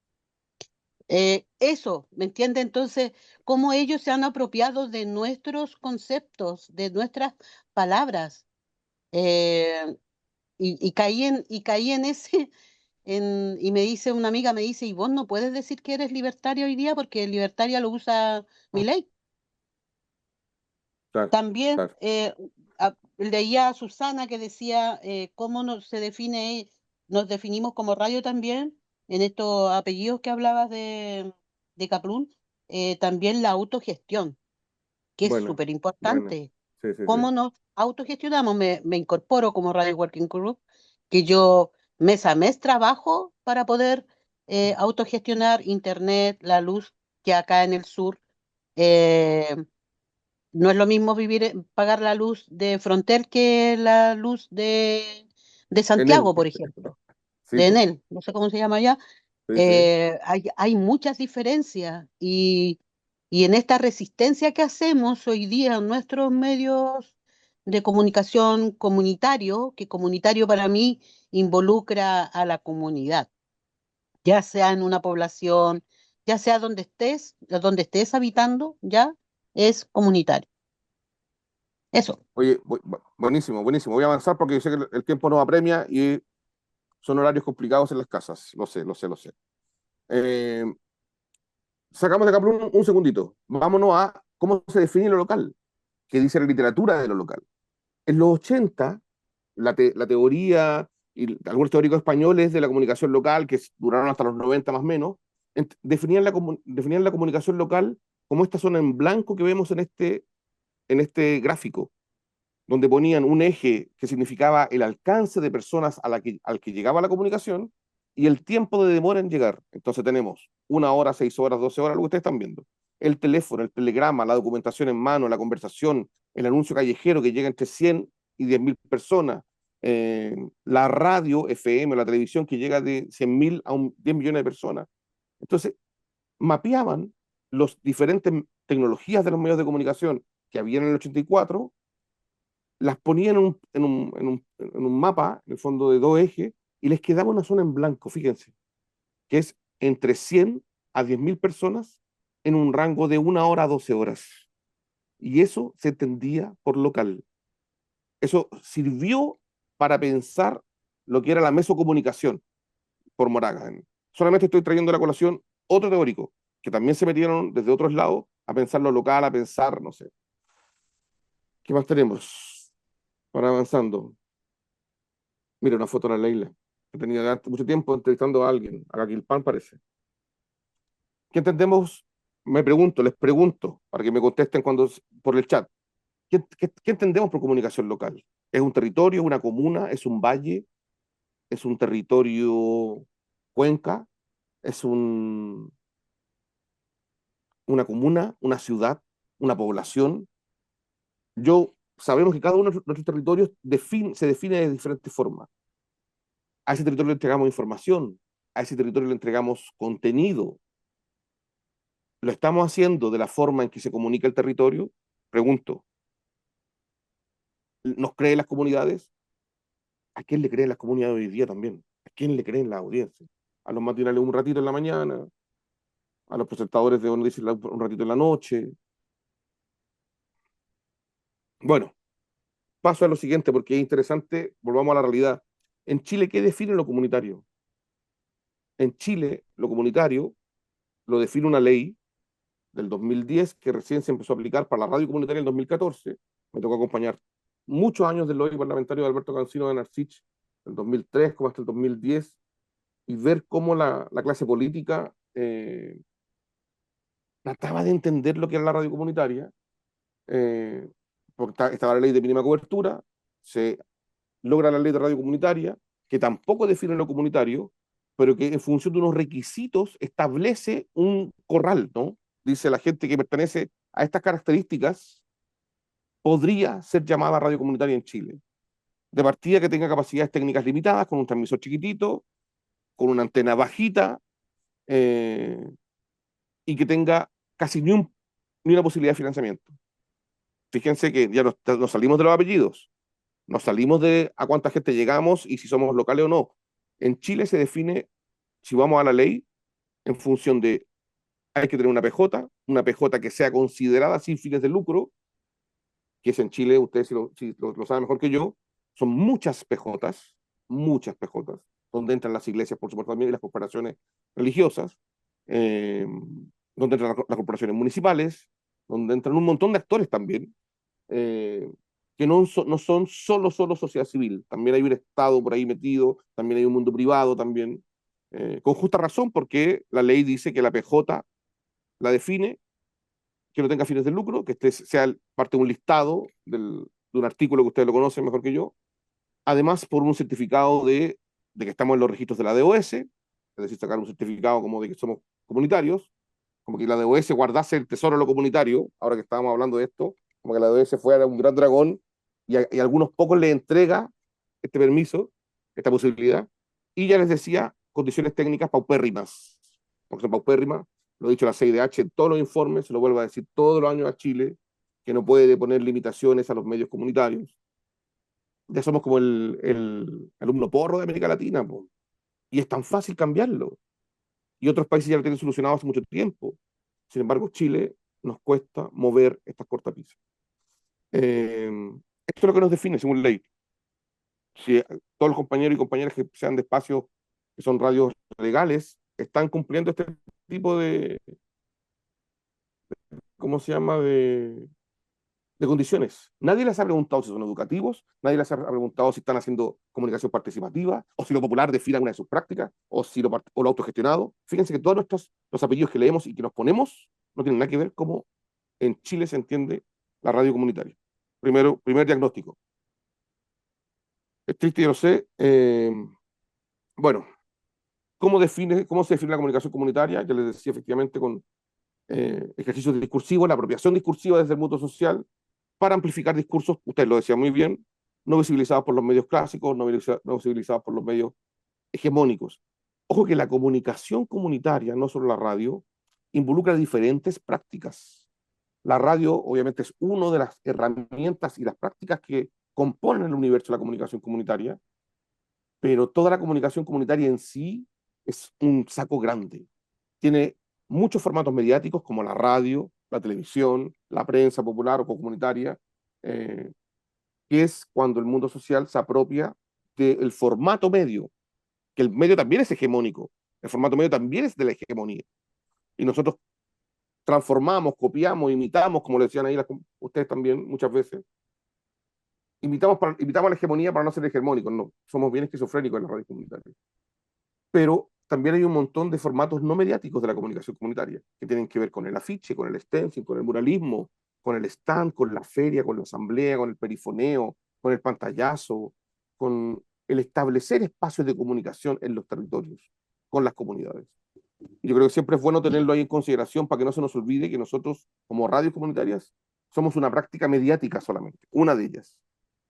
Eso, ¿me entiende? Entonces, cómo ellos se han apropiado de nuestros conceptos, de nuestras palabras. Eh, y caí en ese, y me dice una amiga, me dice, y vos no puedes decir que eres libertaria hoy día porque libertaria lo usa Milei. Claro, También claro. leía a Susana que decía cómo se define, nos definimos como radio también, en estos apellidos que hablabas de Kaplún, también la autogestión, que es Bueno, súper bueno. importante. Sí, sí, sí. ¿Cómo nos autogestionamos? Me incorporo como Radio Working Group, que yo mes a mes trabajo para poder autogestionar internet, la luz, que acá en el sur. eh, no es lo mismo vivir, pagar la luz de Frontel que la luz de En él. Santiago, por ejemplo, Sí, de pues. Enel, no sé cómo se llama allá. Sí, sí. Hay muchas diferencias y en esta resistencia que hacemos hoy día en nuestros medios de comunicación comunitario, que comunitario para mí involucra a la comunidad, ya sea en una población, ya sea donde estés habitando, ya es comunitario. Eso. Oye, buenísimo, buenísimo. Voy a avanzar porque yo sé que el tiempo nos apremia y son horarios complicados en las casas. Lo sé, lo sé, lo sé. Eh, Sacamos de acá por un segundito. Vámonos a cómo se define lo local, qué dice la literatura de lo local. En los 80, la teoría y algunos teóricos españoles de la comunicación local, que duraron hasta los 90 más o menos, definían la comunicación local como esta zona en blanco que vemos en este gráfico, donde ponían un eje que significaba el alcance de personas al que llegaba la comunicación y el tiempo de demora en llegar. Entonces tenemos 1 hora, 6 horas, 12 horas, lo que ustedes están viendo. El teléfono, el telegrama, la documentación en mano, la conversación, el anuncio callejero que llega entre 100 y 10.000 personas, la radio FM, la televisión que llega de 100.000 a 10 millones de personas. Entonces, mapeaban las diferentes tecnologías de los medios de comunicación que había en el 84, las ponían en un mapa, en el fondo de 2 ejes, y les quedaba una zona en blanco, fíjense, que es entre 100 a 10.000 personas en un rango de 1 hora a 12 horas. Y eso se entendía por local. Eso sirvió para pensar lo que era la mesocomunicación por Moraga. Solamente estoy trayendo a la colación otro teórico, que también se metieron desde otros lados a pensar lo local, a pensar, no sé. ¿Qué más tenemos para avanzando? Mira, una foto de la Leila, que tenía mucho tiempo entrevistando a alguien, a Pan parece. ¿Qué entendemos? Les pregunto, para que me contesten por el chat. ¿Qué entendemos por comunicación local? ¿Es un territorio, una comuna, es un valle, es un territorio cuenca, es una comuna, una ciudad, una población? Sabemos que cada uno de nuestros territorios se define de diferentes formas. A ese territorio le entregamos información, a ese territorio le entregamos contenido. ¿Lo estamos haciendo de la forma en que se comunica el territorio? Pregunto, ¿nos creen las comunidades? ¿A quién le creen las comunidades hoy día también? ¿A quién le creen la audiencia? ¿A los matinales un ratito en la mañana? ¿A los presentadores de noticias un ratito en la noche? Bueno, paso a lo siguiente porque es interesante, volvamos a la realidad. En Chile, ¿qué define lo comunitario? En Chile, lo comunitario lo define una ley del 2010 que recién se empezó a aplicar para la radio comunitaria en el 2014. Me tocó acompañar muchos años del lobby parlamentario de Alberto Cancino de Narcich, del 2003 como hasta el 2010, y ver cómo la clase política trataba de entender lo que era la radio comunitaria, eh, porque estaba la ley de mínima cobertura, se logra la ley de radio comunitaria, que tampoco define lo comunitario, pero que en función de unos requisitos establece un corral, ¿no? Dice la gente que pertenece a estas características podría ser llamada radio comunitaria en Chile. De partida que tenga capacidades técnicas limitadas, con un transmisor chiquitito, con una antena bajita, eh, y que tenga casi ni una posibilidad de financiamiento. Fíjense que ya nos salimos de los apellidos. Nos salimos de a cuánta gente llegamos y si somos locales o no. En Chile se define, si vamos a la ley, en función de, hay que tener una PJ que sea considerada sin fines de lucro, que es en Chile, ustedes si lo saben mejor que yo, son muchas PJs, donde entran las iglesias, por supuesto, también, y las corporaciones religiosas, eh, donde entran las corporaciones municipales, donde entran un montón de actores también, eh, que no son solo sociedad civil, también hay un Estado por ahí metido, también hay un mundo privado también, con justa razón, porque la ley dice que la PJ la define, que no tenga fines de lucro, que sea parte de un listado de un artículo que ustedes lo conocen mejor que yo, además por un certificado de que estamos en los registros de la DOS, es decir, sacar un certificado como de que somos comunitarios, como que la DOS guardase el tesoro de lo comunitario, ahora que estábamos hablando de esto, como que la DOS fuera un gran dragón y a algunos pocos les entrega este permiso, esta posibilidad, y ya les decía, condiciones técnicas paupérrimas, porque son paupérrimas, lo ha dicho la CIDH en todos los informes, se lo vuelvo a decir todos los años a Chile, que no puede poner limitaciones a los medios comunitarios. Ya somos como el alumno porro de América Latina, po. Y es tan fácil cambiarlo. Y otros países ya lo tienen solucionado hace mucho tiempo. Sin embargo, Chile nos cuesta mover estas cortapisas. Esto es lo que nos define según ley. Si todos los compañeros y compañeras que sean de espacios que son radios legales están cumpliendo este tipo de, ¿cómo se llama? De condiciones. Nadie les ha preguntado si son educativos, nadie les ha preguntado si están haciendo comunicación participativa, o si lo popular define alguna de sus prácticas, o lo autogestionado. Fíjense que todos los apellidos que leemos y que nos ponemos no tienen nada que ver cómo en Chile se entiende la radio comunitaria. Primer diagnóstico. Es triste, yo lo sé. Bueno, cómo se define la comunicación comunitaria? Ya les decía efectivamente con ejercicios discursivos, la apropiación discursiva desde el mundo social, para amplificar discursos, usted lo decía muy bien, no visibilizados por los medios clásicos, no visibilizados por los medios hegemónicos. Ojo que la comunicación comunitaria, no solo la radio, involucra diferentes prácticas. La radio, obviamente, es una de las herramientas y las prácticas que componen el universo de la comunicación comunitaria, pero toda la comunicación comunitaria en sí es un saco grande. Tiene muchos formatos mediáticos como la radio, la televisión, la prensa popular o comunitaria, eh, que es cuando el mundo social se apropia del formato medio, que el medio también es hegemónico, el formato medio también es de la hegemonía. Y nosotros transformamos, copiamos, imitamos, como le decían ahí ustedes también muchas veces, imitamos a la hegemonía para no ser hegemónicos, no, somos bien esquizofrénicos en la radio comunitaria. Pero también hay un montón de formatos no mediáticos de la comunicación comunitaria, que tienen que ver con el afiche, con el stencil, con el muralismo, con el stand, con la feria, con la asamblea, con el perifoneo, con el pantallazo, con el establecer espacios de comunicación en los territorios, con las comunidades. Yo creo que siempre es bueno tenerlo ahí en consideración para que no se nos olvide que nosotros, como radios comunitarias, somos una práctica mediática solamente, una de ellas.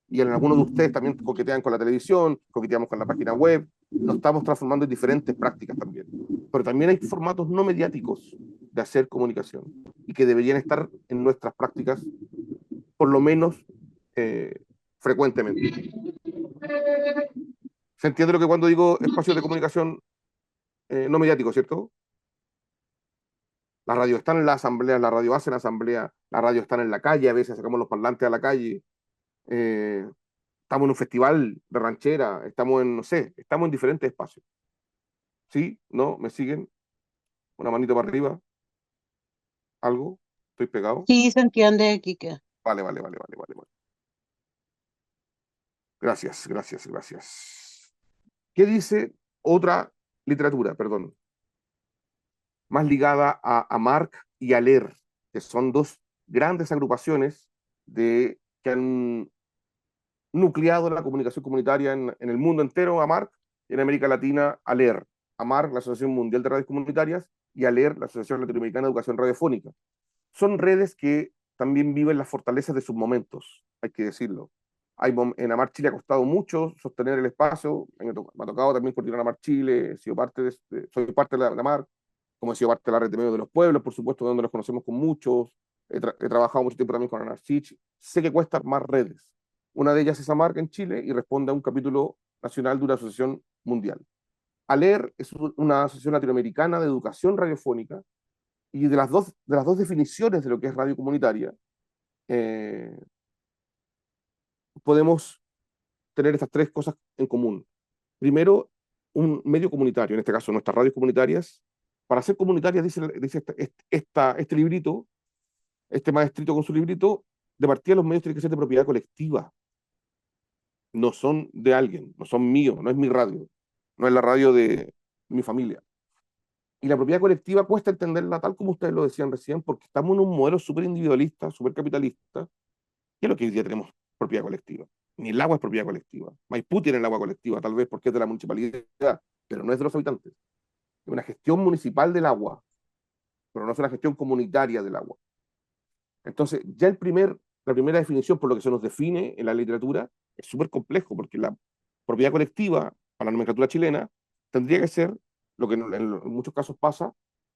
Y en algunos de ustedes también coquetean con la televisión, coqueteamos con la página web, nos estamos transformando en diferentes prácticas también. Pero también hay formatos no mediáticos de hacer comunicación y que deberían estar en nuestras prácticas, por lo menos frecuentemente. ¿Se entiende lo que cuando digo espacios de comunicación no mediáticos, cierto? La radio está en la asamblea, la radio hace en la asamblea, la radio está en la calle, a veces sacamos los parlantes a la calle. Estamos en un festival de ranchera, estamos en, no sé, estamos en diferentes espacios. ¿Sí? ¿No? ¿Me siguen? Una manito para arriba. ¿Algo? ¿Estoy pegado? Sí, se entiende, Quique. Vale. Gracias. ¿Qué dice otra literatura, perdón? Más ligada a Marc y a Ler, que son dos grandes agrupaciones que han nucleado la comunicación comunitaria en el mundo entero, a Marc, y en América Latina a Ler. A Marc, la Asociación Mundial de Radios Comunitarias, y a Ler, la Asociación Latinoamericana de Educación Radiofónica. Son redes que también viven las fortalezas de sus momentos, hay que decirlo. En Amar Chile ha costado mucho sostener el espacio, me ha tocado también coordinar Amar Chile, soy parte de la Amar, como he sido parte de la red de medios de los pueblos, por supuesto, donde nos conocemos con muchos, he trabajado mucho tiempo también con ANARCICH, sé que cuesta más redes, Una de ellas es AMARC en Chile y responde a un capítulo nacional de una asociación mundial. ALER es una asociación latinoamericana de educación radiofónica y de las dos definiciones de lo que es radio comunitaria, eh, podemos tener estas tres cosas en común. Primero, un medio comunitario, en este caso nuestras radios comunitarias. Para ser comunitarias, dice este librito, este maestrito con su librito, de partida los medios tienen que ser de propiedad colectiva, no son de alguien, no son míos, no es mi radio, no es la radio de mi familia. Y la propiedad colectiva cuesta entenderla tal como ustedes lo decían recién, porque estamos en un modelo súper individualista, súper capitalista, que es lo que hoy día tenemos propiedad colectiva. Ni el agua es propiedad colectiva. Maipú tiene el agua colectiva, tal vez porque es de la municipalidad, pero no es de los habitantes. Es una gestión municipal del agua, pero no es una gestión comunitaria del agua. Entonces, ya la primera definición por lo que se nos define en la literatura es súper complejo, porque la propiedad colectiva, para la nomenclatura chilena, tendría que ser lo que en muchos casos pasa,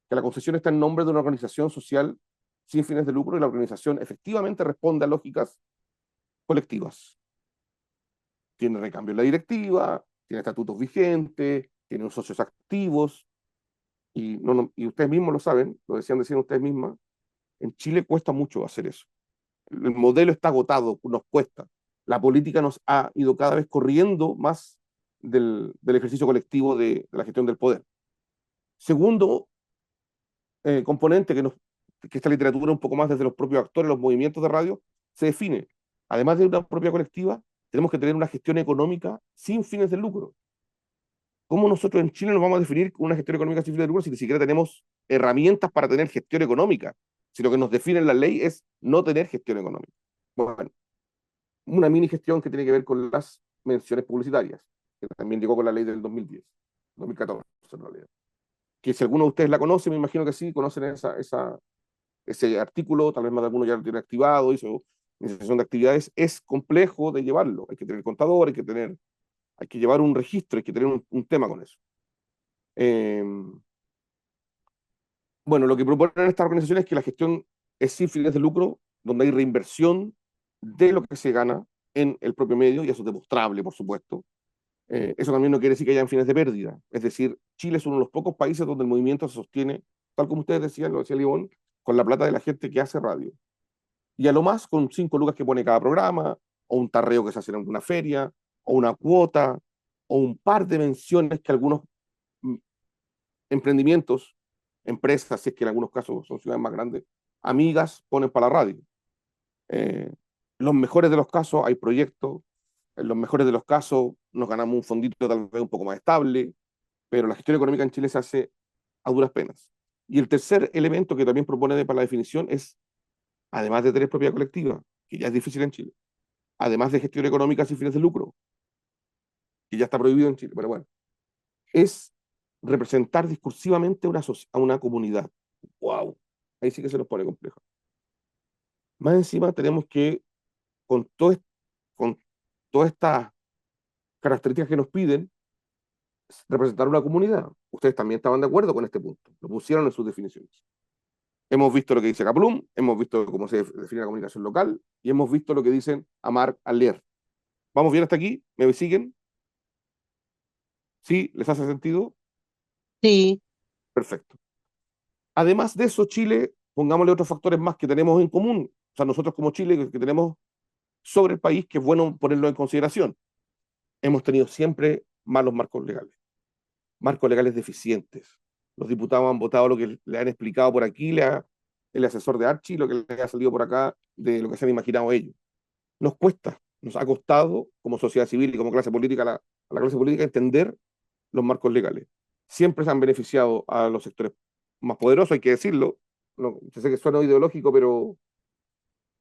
que la concesión está en nombre de una organización social sin fines de lucro y la organización efectivamente responde a lógicas colectivas. Tiene recambio en la directiva, tiene estatutos vigentes, tiene unos socios activos, y ustedes mismos lo saben, lo decían ustedes mismas, en Chile cuesta mucho hacer eso. El modelo está agotado, nos cuesta. La política nos ha ido cada vez corriendo más del ejercicio colectivo de la gestión del poder. Segundo componente que esta literatura un poco más desde los propios actores, los movimientos de radio, se define. Además de una propia colectiva, tenemos que tener una gestión económica sin fines de lucro. ¿Cómo nosotros en Chile nos vamos a definir una gestión económica sin fines de lucro si ni siquiera tenemos herramientas para tener gestión económica? Si lo que nos define en la ley es no tener gestión económica. Bueno, una mini gestión que tiene que ver con las menciones publicitarias, que también llegó con la ley del 2010, 2014 en realidad. Que si alguno de ustedes la conoce, me imagino que sí, conocen ese artículo, tal vez más de alguno ya lo tiene activado, hizo iniciación de actividades, es complejo de llevarlo, hay que tener contador, hay que llevar un registro, hay que tener un tema con eso. Bueno, lo que proponen estas organizaciones es que la gestión es sin fines de lucro, donde hay reinversión de lo que se gana en el propio medio, y eso es demostrable, por supuesto. Eso también no quiere decir que hayan fines de pérdida. Es decir, Chile es uno de los pocos países donde el movimiento se sostiene, tal como ustedes decían, lo decía Libón, con la plata de la gente que hace radio. Y a lo más con 5 lucas que pone cada programa, o un tarreo que se hace en alguna feria, o una cuota, o un par de menciones que algunos emprendimientos, empresas, si es que en algunos casos son ciudades más grandes, amigas, ponen para la radio. Los mejores de los casos hay proyectos, en los mejores de los casos nos ganamos un fondito tal vez un poco más estable, pero la gestión económica en Chile se hace a duras penas. Y el tercer elemento que también propone para la definición es, además de tener propiedad colectiva, que ya es difícil en Chile, además de gestión económica sin fines de lucro, que ya está prohibido en Chile, pero bueno, es representar discursivamente a una comunidad. ¡Wow! Ahí sí que se nos pone complejo. Más encima tenemos que, con, con todas estas características que nos piden, representar una comunidad. Ustedes también estaban de acuerdo con este punto, lo pusieron en sus definiciones. Hemos visto lo que dice Kaplum, hemos visto cómo se define la comunicación local y hemos visto lo que dicen Amar Aller. ¿Vamos bien hasta aquí? ¿Me siguen? ¿Sí? ¿Les hace sentido? Sí, Perfecto. Además de eso, Chile, pongámosle otros factores más que tenemos en común. O sea, nosotros como Chile, que tenemos sobre el país, que es bueno ponerlo en consideración. Hemos tenido siempre malos marcos legales deficientes. Los diputados han votado lo que le han explicado por aquí, el asesor de Archie, lo que le ha salido por acá, de lo que se han imaginado ellos. Nos cuesta, nos ha costado como sociedad civil y como clase política, a la clase política entender los marcos legales. Siempre se han beneficiado a los sectores más poderosos, hay que decirlo. No, yo sé que suena ideológico, pero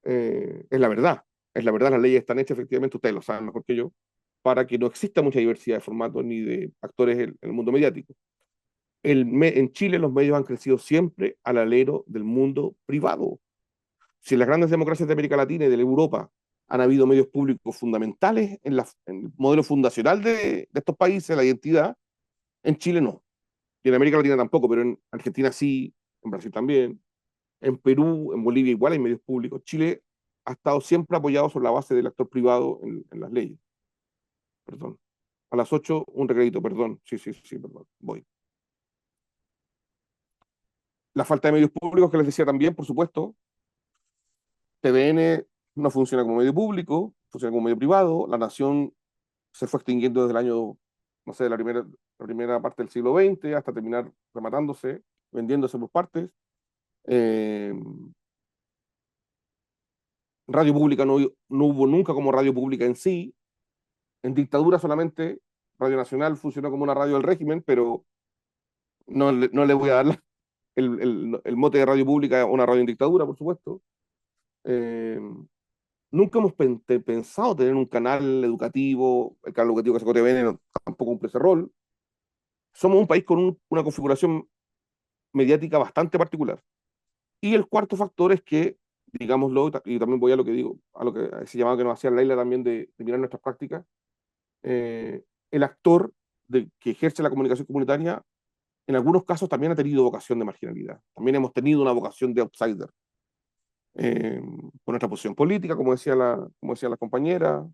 es la verdad. Es la verdad, las leyes están hechas, efectivamente, ustedes lo saben mejor que yo, para que no exista mucha diversidad de formatos ni de actores en el mundo mediático. En Chile los medios han crecido siempre al alero del mundo privado. Si en las grandes democracias de América Latina y de Europa han habido medios públicos fundamentales en el modelo fundacional de estos países, la identidad, en Chile no. Y en América Latina tampoco, pero en Argentina sí, en Brasil también, en Perú, en Bolivia igual hay medios públicos. Chile ha estado siempre apoyado sobre la base del actor privado en las leyes. Perdón. A las 8, un recredito, perdón. Sí, perdón. Voy. La falta de medios públicos que les decía también, por supuesto. TVN no funciona como medio público, funciona como medio privado. La Nación se fue extinguiendo desde el año, no sé, la primera parte del siglo XX hasta terminar rematándose, vendiéndose por partes. Radio pública no hubo nunca como radio pública en sí. En dictadura solamente Radio Nacional funcionó como una radio del régimen, pero no le voy a dar el mote de radio pública a una radio en dictadura, por supuesto. Nunca hemos pensado tener un canal educativo. El canal educativo que sacó TVN tampoco cumple ese rol. Somos un país con una configuración mediática bastante particular. Y el cuarto factor es que, digámoslo, y también voy a lo que digo, a lo que a ese llamado que nos hacía Laila también de mirar nuestras prácticas, el actor que ejerce la comunicación comunitaria en algunos casos también ha tenido vocación de marginalidad. También hemos tenido una vocación de outsider. Por nuestra posición política, como decía la compañera,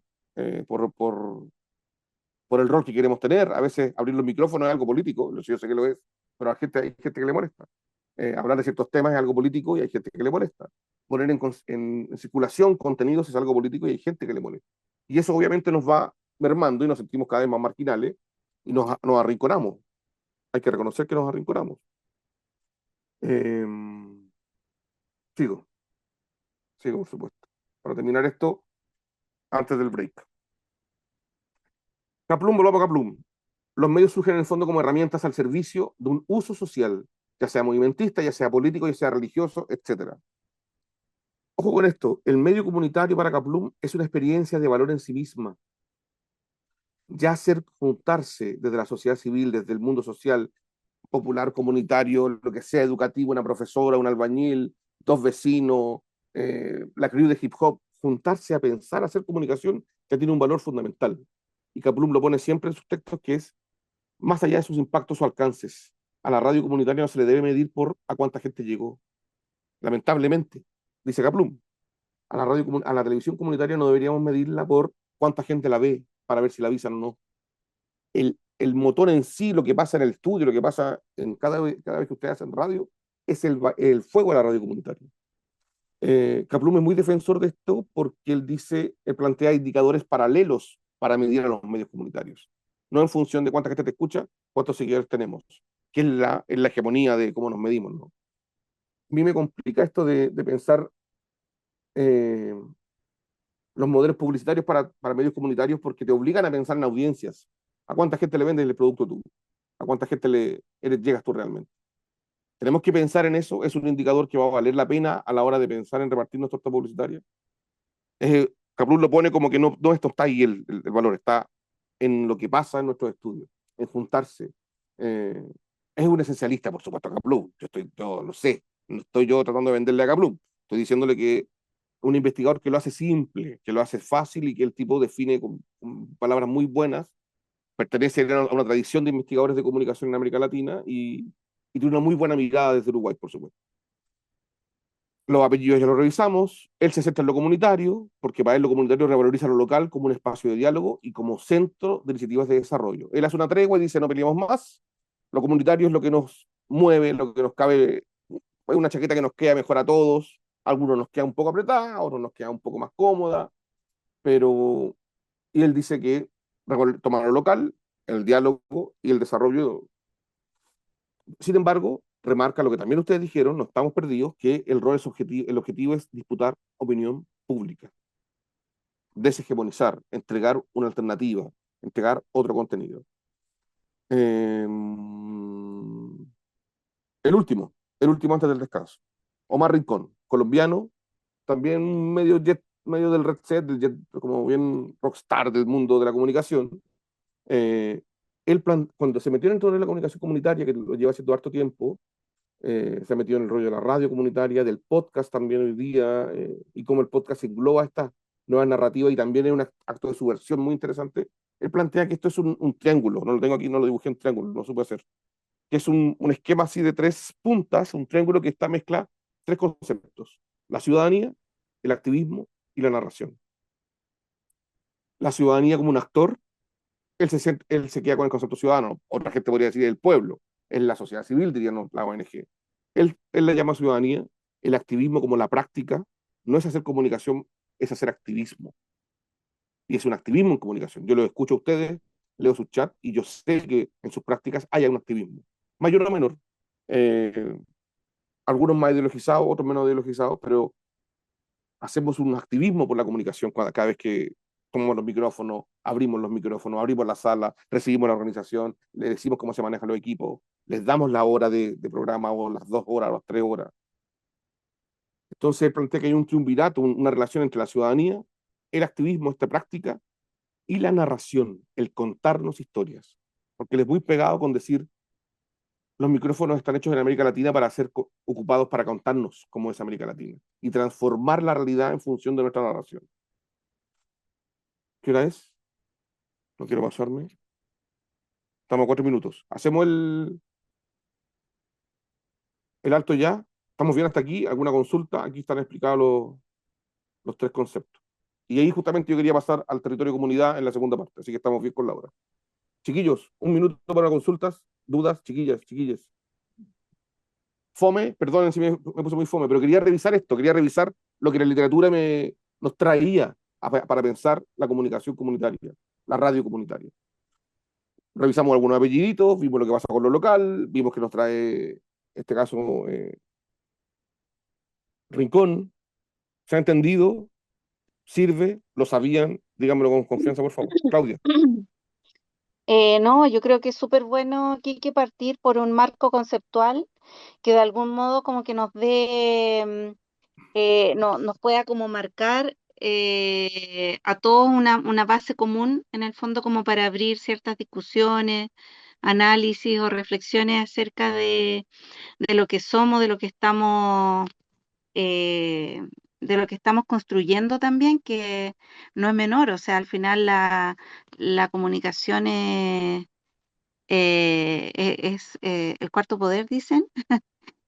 por el rol que queremos tener. A veces abrir los micrófonos es algo político, yo sé que lo es, pero hay gente que le molesta. Hablar de ciertos temas es algo político y hay gente que le molesta. Poner en circulación contenidos es algo político y hay gente que le molesta. Y eso obviamente nos va mermando y nos sentimos cada vez más marginales y nos arrinconamos. Hay que reconocer que nos arrinconamos. Sigo, por supuesto. Para terminar esto, antes del break. Kaplum, volvamos a Kaplum. Los medios surgen en el fondo como herramientas al servicio de un uso social, ya sea movimentista, ya sea político, ya sea religioso, etc. Ojo con esto, el medio comunitario para Kaplum es una experiencia de valor en sí misma. Ya hacer juntarse desde la sociedad civil, desde el mundo social, popular, comunitario, lo que sea, educativo, una profesora, un albañil, dos vecinos, la crew de hip hop, juntarse a pensar, a hacer comunicación, que tiene un valor fundamental. Y Kaplum lo pone siempre en sus textos, que es más allá de sus impactos o alcances. A la radio comunitaria no se le debe medir por a cuánta gente llegó. Lamentablemente, dice Kaplum, a la televisión comunitaria no deberíamos medirla por cuánta gente la ve para ver si la avisan o no. El motor en sí, lo que pasa en el estudio, lo que pasa en cada vez que ustedes hacen radio, es el fuego de la radio comunitaria. Kaplum es muy defensor de esto porque él plantea indicadores paralelos para medir a los medios comunitarios. No en función de cuánta gente te escucha, cuántos seguidores tenemos, que es la hegemonía de cómo nos medimos, ¿no? A mí me complica esto de pensar los modelos publicitarios para medios comunitarios porque te obligan a pensar en audiencias. ¿A cuánta gente le vendes el producto tú? ¿A cuánta gente llegas tú realmente? Tenemos que pensar en eso. Es un indicador que va a valer la pena a la hora de pensar en repartir nuestra oferta publicitaria. Kaplum lo pone como que no esto está ahí el valor, está en lo que pasa en nuestros estudios, en juntarse. Es un esencialista, por supuesto, a Kaplum. Yo lo sé, no estoy yo tratando de venderle a Kaplum. Estoy diciéndole que un investigador que lo hace simple, que lo hace fácil y que el tipo define con palabras muy buenas, pertenece a una tradición de investigadores de comunicación en América Latina y tiene una muy buena mirada desde Uruguay, por supuesto. Los apellidos ya los revisamos. Él se centra en lo comunitario, porque para él lo comunitario revaloriza lo local como un espacio de diálogo y como centro de iniciativas de desarrollo. Él hace una tregua y dice, no peleemos más. Lo comunitario es lo que nos mueve, lo que nos cabe, es una chaqueta que nos queda mejor a todos. Algunos nos queda un poco apretada, otros nos queda un poco más cómoda, pero... Y él dice que tomar lo local, el diálogo y el desarrollo. Sin embargo, remarca lo que también ustedes dijeron, no estamos perdidos, que el objetivo es disputar opinión pública, deshegemonizar, entregar una alternativa, entregar otro contenido. Eh, el último antes del descanso. Omar Rincón, colombiano, también medio del red set, como bien rockstar del mundo de la comunicación. Cuando se metió dentro de la comunicación comunitaria, que lo lleva haciendo harto tiempo, se ha metido en el rollo de la radio comunitaria, del podcast también hoy día, y cómo el podcast engloba esta nueva narrativa y también es un acto de subversión muy interesante. Él plantea que esto es un triángulo, no lo tengo aquí, no lo dibujé en triángulo, no supe hacer, que es un esquema así de tres puntas, un triángulo que está mezcla tres conceptos: la ciudadanía, el activismo y la narración. La ciudadanía como un actor, él se queda con el concepto ciudadano. Otra gente podría decir el pueblo, es la sociedad civil, dirían la ONG. Él la llama ciudadanía, el activismo como la práctica, no es hacer comunicación, es hacer activismo. Y es un activismo en comunicación. Yo lo escucho a ustedes, leo sus chats y yo sé que en sus prácticas hay un activismo, mayor o menor. Eh, Algunos más ideologizados, otros menos ideologizados, pero hacemos un activismo por la comunicación cada vez que tomamos los micrófonos, abrimos la sala, recibimos la organización, le decimos cómo se manejan los equipos, les damos la hora de programa o las 2 horas o las 3 horas. Entonces plantea que hay un triunvirato, una relación entre la ciudadanía, el activismo, esta práctica, y la narración, el contarnos historias. Porque les voy pegado con decir, los micrófonos están hechos en América Latina para ser ocupados para contarnos cómo es América Latina y transformar la realidad en función de nuestra narración. ¿Qué hora es? No quiero pasarme. Estamos a 4 minutos. Hacemos el alto ya. ¿Estamos bien hasta aquí? ¿Alguna consulta? Aquí están explicados los 3 conceptos. Y ahí justamente yo quería pasar al territorio de comunidad en la segunda parte, así que estamos bien con la hora. Chiquillos, 1 minuto para consultas, dudas, chiquillas. Fome, perdonen si me puse muy fome, pero quería revisar esto, quería revisar lo que la literatura nos traía para pensar la comunicación comunitaria, la radio comunitaria. Revisamos algunos apelliditos, vimos lo que pasa con lo local, vimos que nos trae, en este caso, Rincón. ¿Se ha entendido? ¿Sirve? ¿Lo sabían? Díganmelo con confianza, por favor. Claudia. No, yo creo que es súper bueno aquí que partir por un marco conceptual que de algún modo como que nos dé, nos pueda como marcar a todos una base común en el fondo como para abrir ciertas discusiones, análisis o reflexiones acerca de lo que somos, eh, de lo que estamos construyendo también, que no es menor, o sea, al final la comunicación es el cuarto poder, dicen.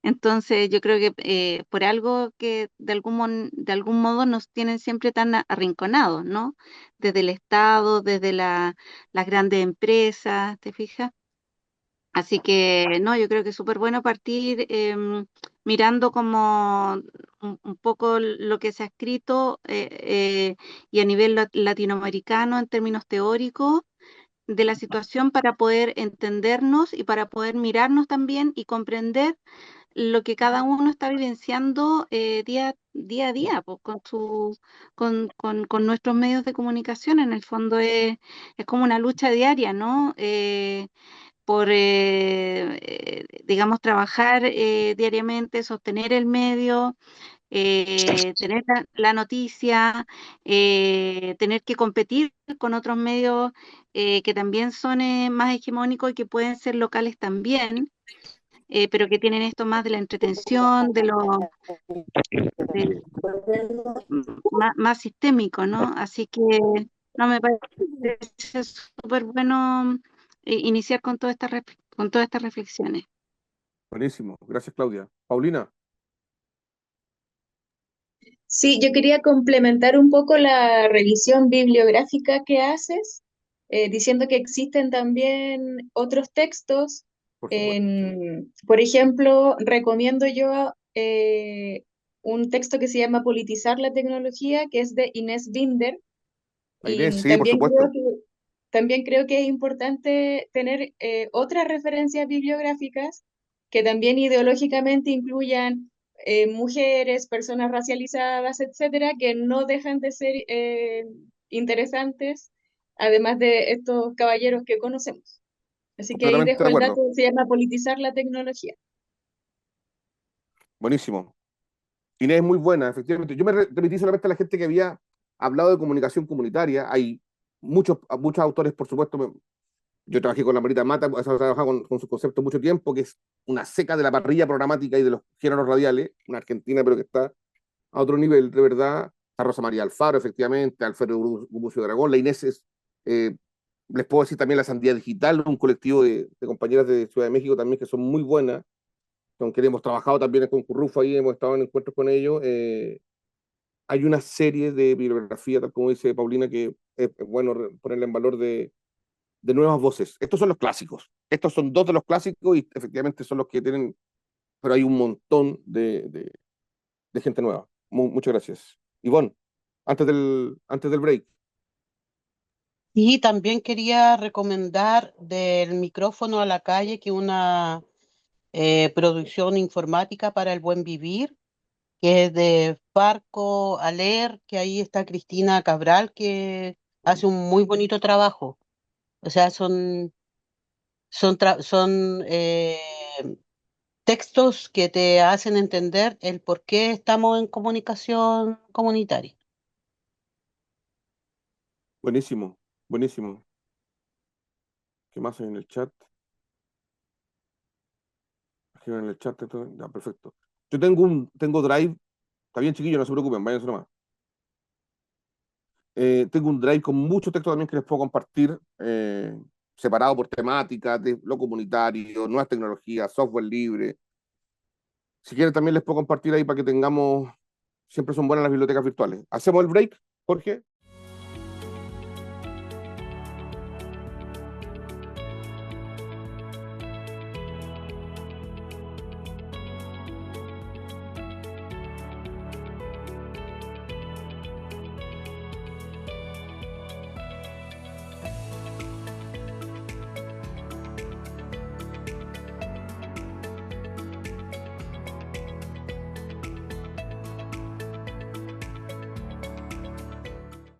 Entonces, yo creo que por algo que de algún modo nos tienen siempre tan arrinconados, ¿no? Desde el Estado, desde las grandes empresas, ¿te fijas? Así que, no, yo creo que es súper bueno partir mirando como un poco lo que se ha escrito y a nivel latinoamericano en términos teóricos de la situación para poder entendernos y para poder mirarnos también y comprender lo que cada uno está vivenciando día a día, pues, con nuestros medios de comunicación. En el fondo es como una lucha diaria, ¿no? Por, digamos, trabajar diariamente, sostener el medio, tener la noticia, tener que competir con otros medios que también son más hegemónicos y que pueden ser locales también, pero que tienen esto más de la entretención, más sistémico, ¿no? Así que no me parece súper bueno iniciar con con todas estas reflexiones. Buenísimo. Gracias, Claudia. Paulina. Sí, yo quería complementar un poco la revisión bibliográfica que haces, diciendo que existen también otros textos. Por supuesto, sí. Por ejemplo, recomiendo yo un texto que se llama Politizar la tecnología, que es de Inés Binder, La Inés, y sí, por supuesto. también creo que es importante tener otras referencias bibliográficas que también ideológicamente incluyan mujeres, personas racializadas, etcétera, que no dejan de ser interesantes, además de estos caballeros que conocemos. Así que ahí Completamente dejo de el dato, acuerdo. se llama Politizar la tecnología. Buenísimo. Inés es muy buena, efectivamente. Yo me remití solamente a la gente que había hablado de comunicación comunitaria. Hay muchos autores, por supuesto. Yo trabajé con la Marita Mata, he trabajado con sus conceptos mucho tiempo, que es una seca de la parrilla programática y de los géneros radiales, una argentina, pero que está a otro nivel, de verdad. Está Rosa María Alfaro, efectivamente, Alfredo Gumucio Dragón, la Inés es, les puedo decir también la Sandía Digital, un colectivo de compañeras de Ciudad de México también que son muy buenas, con quienes hemos trabajado también con Currufo, ahí hemos estado en encuentros con ellos. hay una serie de bibliografía, tal como dice Paulina, que es bueno ponerla en valor de nuevas voces. Estos son los clásicos. Estos son dos de los clásicos y efectivamente son los que tienen, pero hay un montón de gente nueva. Muchas gracias. Ivonne, antes del break. Y también quería recomendar del micrófono a la calle, que una producción informática para el buen vivir, que es de Farco Aler, que ahí está Cristina Cabral, que hace un muy bonito trabajo. O sea, son textos que te hacen entender el por qué estamos en comunicación comunitaria. Buenísimo, buenísimo. ¿Qué más hay en el chat? En el chat, ya, perfecto. Yo tengo Drive, está bien chiquillo, no se preocupen, váyanse nomás. Tengo un Drive con mucho texto también que les puedo compartir, separado por temáticas, de lo comunitario, nuevas tecnologías, software libre. Si quieren también les puedo compartir ahí para que tengamos, siempre son buenas las bibliotecas virtuales. ¿Hacemos el break, Jorge?